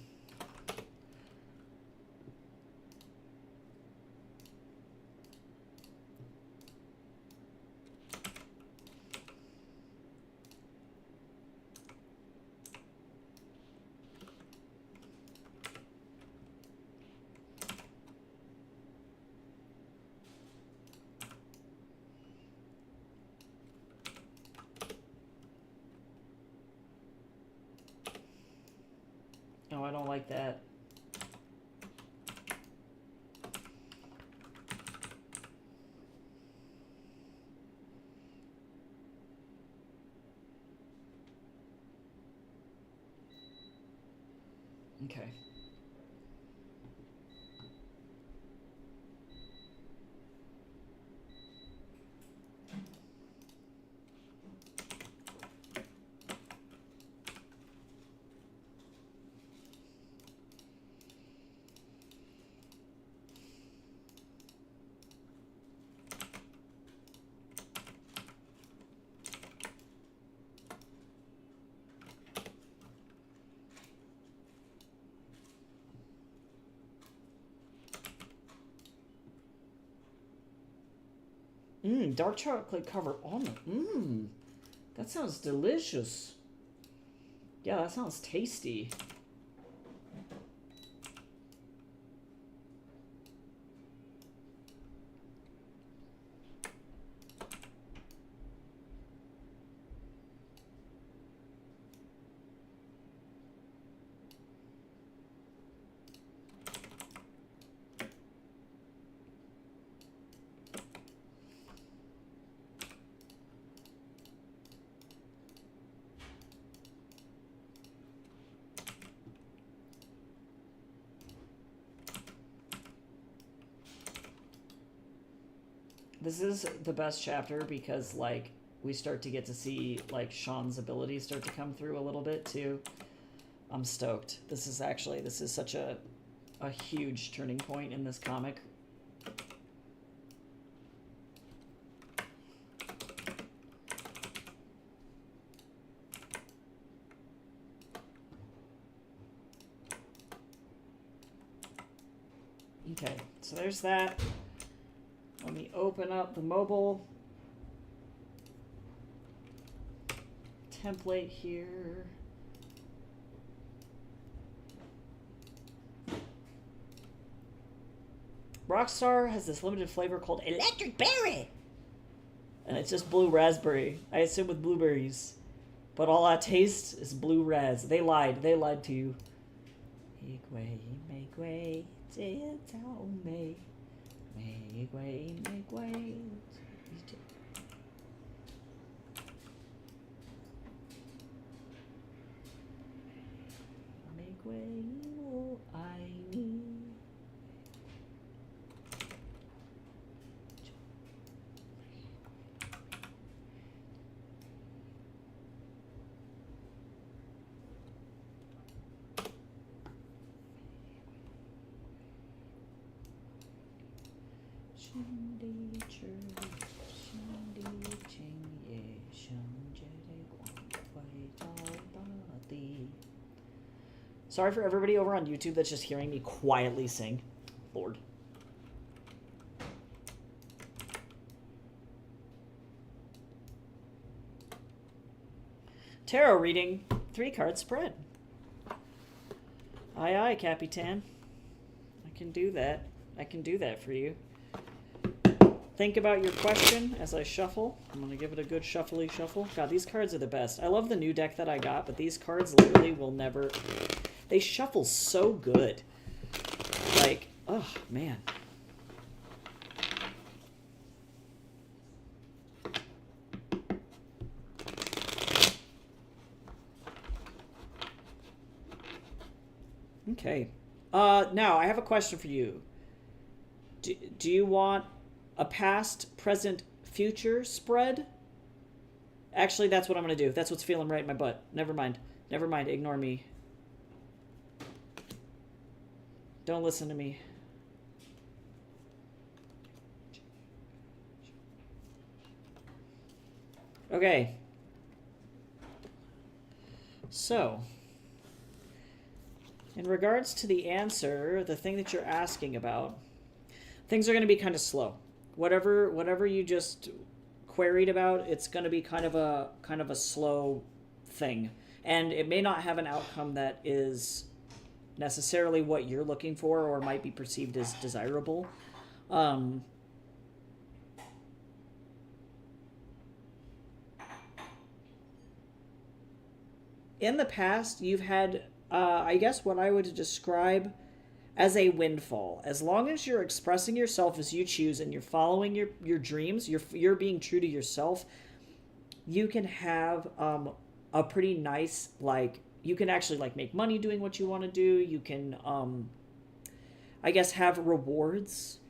Oh, I don't like that. Okay. Dark chocolate covered almond. That sounds delicious. Yeah, that sounds tasty. This is the best chapter because, like, we start to get to see, like, Sean's abilities start to come through a little bit, too. I'm stoked. This is such a huge turning point in this comic. Okay, so there's that. Let me open up the mobile template here. Rockstar has this limited flavor called Electric Berry. And it's just blue raspberry. I assume with blueberries. But all I taste is blue raz. They lied. They lied to you. Make way, tell me. Make way, make way. Make way, oh, I need. Sorry for everybody over on YouTube that's just hearing me quietly sing. Lord. Tarot reading, 3-card spread. Aye, aye, Capitan. I can do that. I can do that for you. think about your question as I shuffle. I'm going to give it a good shuffly shuffle. God, these cards are the best. I love the new deck that I got, but these cards literally will never... They shuffle so good. Like, oh, man. Okay. Now, I have a question for you. Do you want a past, present, future spread? Actually, that's what I'm going to do. That's what's feeling right in my butt. Never mind. Never mind. Ignore me. Don't listen to me. Okay. So, in regards to the answer, the thing that you're asking about, things are going to be kind of slow. Whatever you just queried about, it's going to be kind of a slow thing, and it may not have an outcome that is necessarily what you're looking for or might be perceived as desirable. In the past, you've had, I guess, what I would describe as a windfall. As long as you're expressing yourself as you choose and you're following your dreams, you're being true to yourself, you can have a pretty nice, like, you can actually, like, make money doing what you want to do. You can, I guess, have rewards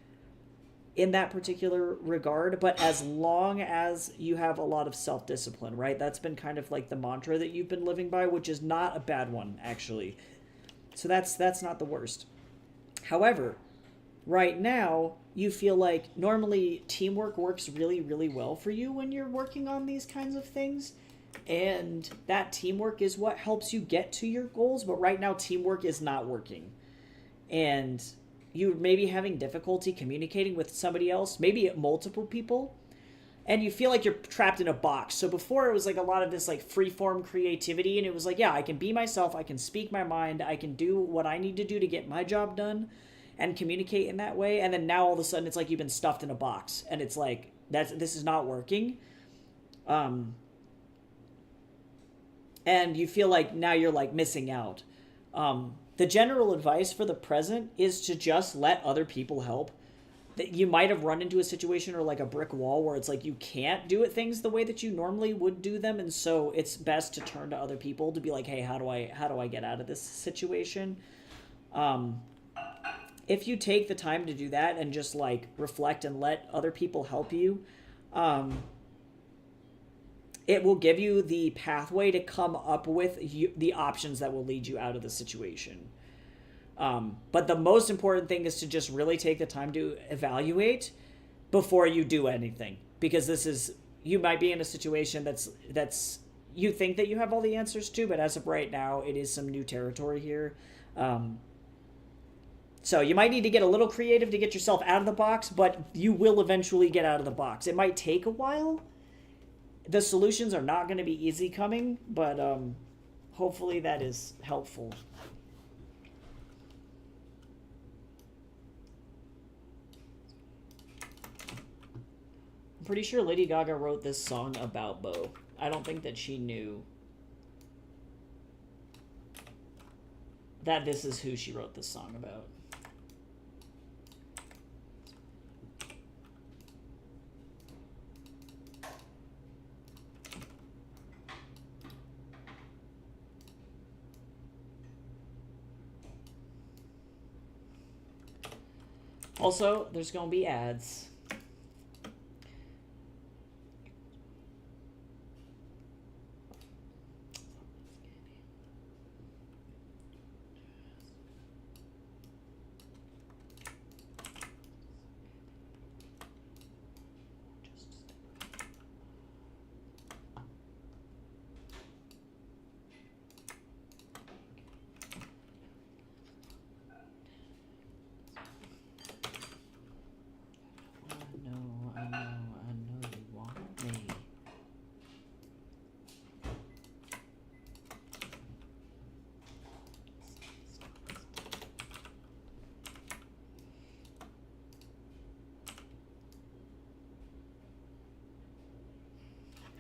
in that particular regard, but as long as you have a lot of self-discipline, right? That's been kind of like the mantra that you've been living by, which is not a bad one, actually. So that's not the worst. However, right now, you feel like normally teamwork works really, really well for you when you're working on these kinds of things. And that teamwork is what helps you get to your goals. But right now, teamwork is not working. And you may be having difficulty communicating with somebody else, maybe multiple people. And you feel like you're trapped in a box. So before, it was like a lot of this like free-form creativity. And it was like, yeah, I can be myself. I can speak my mind. I can do what I need to do to get my job done and communicate in that way. And then now all of a sudden, it's like you've been stuffed in a box. And it's like, this is not working. And you feel like now you're like missing out. The general advice for the present is to just let other people help. That you might have run into a situation or like a brick wall where it's like you can't do it things the way that you normally would do them, and so it's best to turn to other people to be like, hey, how do I get out of this situation? If you take the time to do that and just like reflect and let other people help you, it will give you the pathway to come up with the options that will lead you out of the situation. But the most important thing is to just really take the time to evaluate before you do anything, because you might be in a situation that's you think that you have all the answers to, but as of right now, it is some new territory here. So you might need to get a little creative to get yourself out of the box, but you will eventually get out of the box. It might take a while. The solutions are not going to be easy coming, but hopefully that is helpful. I'm pretty sure Lady Gaga wrote this song about Bo. I don't think that she knew that this is who she wrote this song about. Also, there's going to be ads.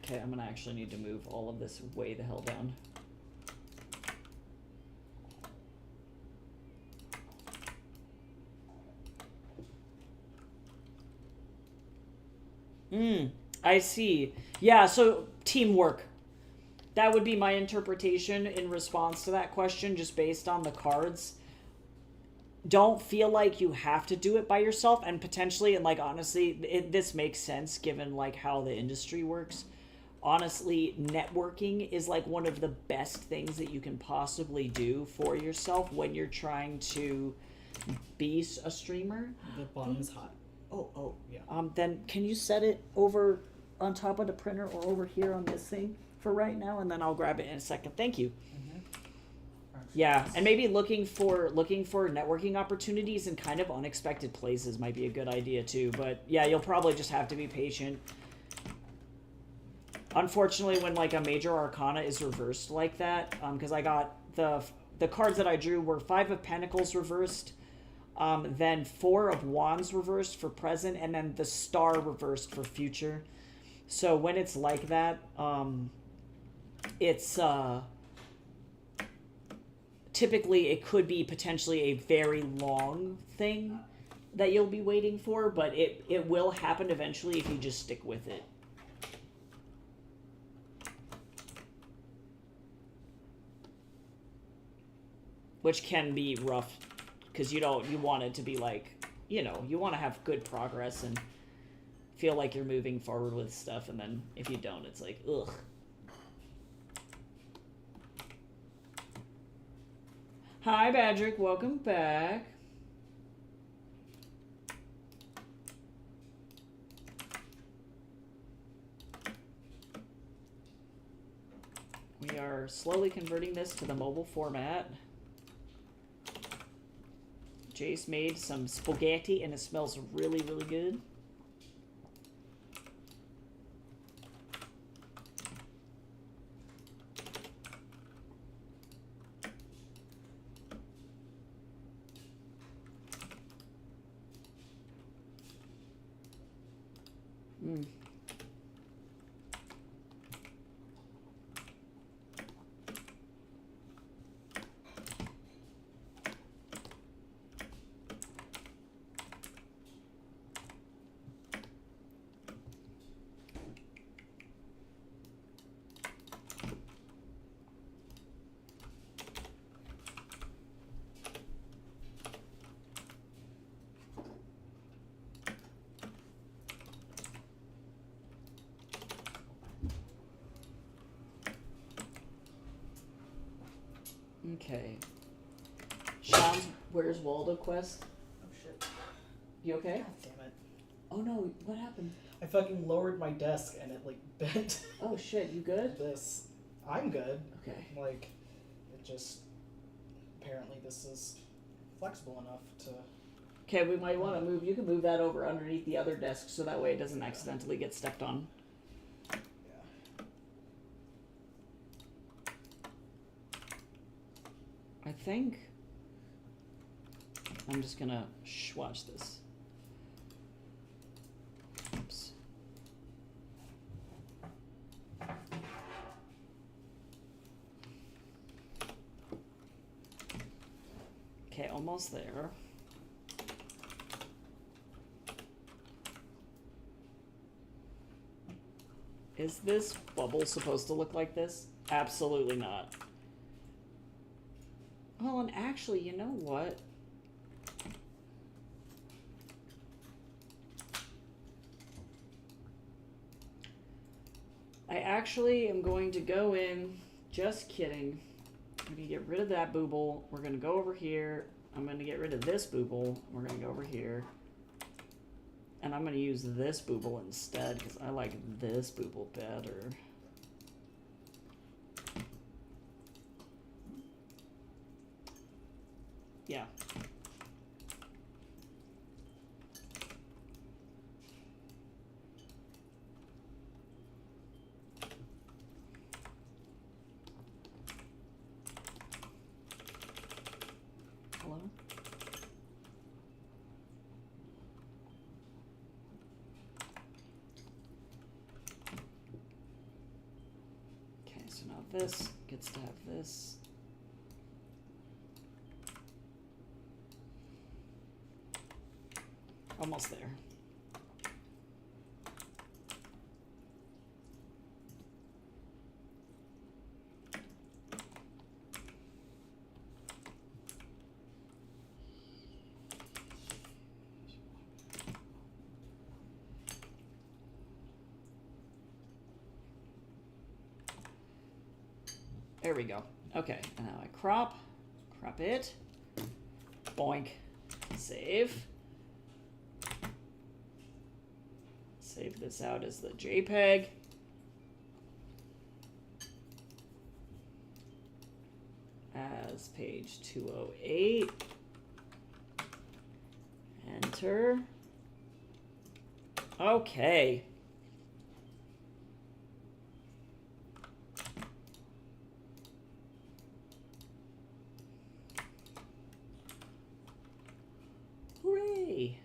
Okay, I'm gonna actually need to move all of this way the hell down. I see. Yeah, so teamwork. That would be my interpretation in response to that question, just based on the cards. Don't feel like you have to do it by yourself, and potentially, and like honestly, this makes sense given like how the industry works. Honestly, networking is like one of the best things that you can possibly do for yourself when you're trying to be a streamer. The bottom is hot. Oh, yeah. Then can you set it over on top of the printer or over here on this thing for right now, and then I'll grab it in a second. Thank you. Yeah, and maybe looking for networking opportunities in kind of unexpected places might be a good idea too. But yeah, you'll probably just have to be patient. Unfortunately, when like a major arcana is reversed like that, because I got the cards that I drew were 5 of Pentacles reversed, then 4 of Wands reversed for present, and then the Star reversed for future. So when it's like that, it's typically it could be potentially a very long thing that you'll be waiting for, but it will happen eventually if you just stick with it. Which can be rough, because you want it to be like, you want to have good progress and feel like you're moving forward with stuff, and then if you don't, it's like, ugh. Hi, Badrick. Welcome back. We are slowly converting this to the mobile format. Jace made some spaghetti, and it smells really, really good. Okay. Sean's Where's Waldo quest? Oh shit. You okay? God damn it. Oh no, what happened? I fucking lowered my desk and it like bent. Oh shit, you good? I'm good. Okay. Like, it just, apparently this is flexible enough to... Okay, we might want to move, you can move that over underneath the other desk so that way it doesn't accidentally get stepped on. I think I'm just gonna watch this. Oops. Okay, almost there. Is this bubble supposed to look like this? Absolutely not. Well, and actually, you know what? I actually am going to go in, just kidding. I'm going to get rid of that booble. We're going to go over here. I'm going to get rid of this booble. We're going to go over here. And I'm going to use this booble instead because I like this booble better. Yeah. Hello? So now this gets to have this. Almost there. There we go. Okay, and now I crop it. Boink. Save. Save this out as the JPEG. As page 208. Enter. Okay. Hooray!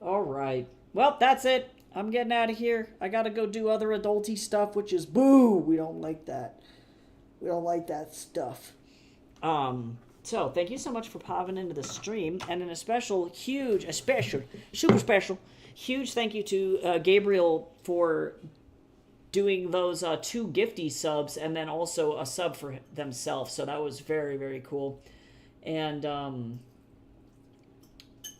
All right. Well, that's it. I'm getting out of here. I gotta go do other adulty stuff, which is boo. We don't like that. We don't like that stuff. So thank you so much for popping into the stream, and in a super special, huge thank you to Gabriel for doing those 2 gifty subs, and then also a sub for themselves. So that was very, very cool. And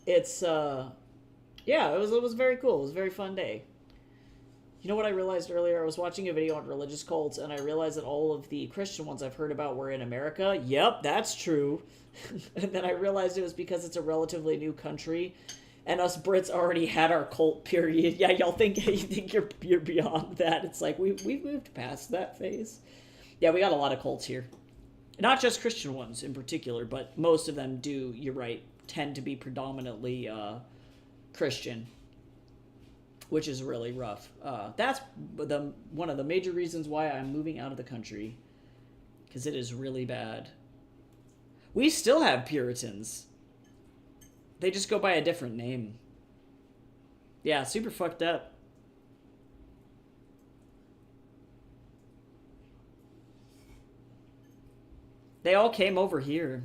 it's yeah, it was very cool. It was a very fun day. You know what I realized earlier? I was watching a video on religious cults, and I realized that all of the Christian ones I've heard about were in America. Yep, that's true. And then I realized it was because it's a relatively new country, and us Brits already had our cult period. Yeah, y'all think you're beyond that? It's like we've moved past that phase. Yeah, we got a lot of cults here, not just Christian ones in particular, but most of them do. You're right, tend to be predominantly Christian, which is really rough. That's one of the major reasons why I'm moving out of the country, because it is really bad. We still have Puritans. They just go by a different name. Yeah, super fucked up. They all came over here.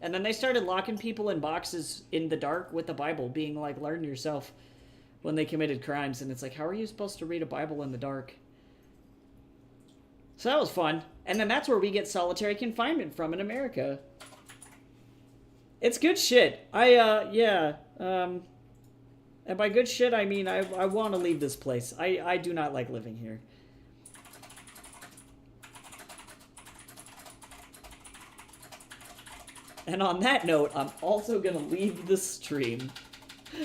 And then they started locking people in boxes in the dark with the Bible, being like, learn yourself, when they committed crimes. And it's like, how are you supposed to read a Bible in the dark? So that was fun. And then that's where we get solitary confinement from in America. It's good shit. Yeah. And by good shit, I mean I want to leave this place. I do not like living here. And on that note, I'm also going to leave the stream.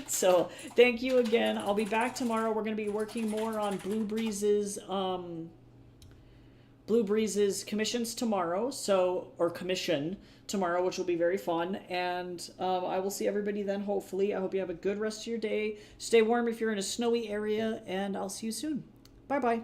So, thank you again. I'll be back tomorrow. We're going to be working more on Blue Breeze's commissions tomorrow. Or commission tomorrow, which will be very fun. And I will see everybody then, hopefully. I hope you have a good rest of your day. Stay warm if you're in a snowy area, and I'll see you soon. Bye-bye.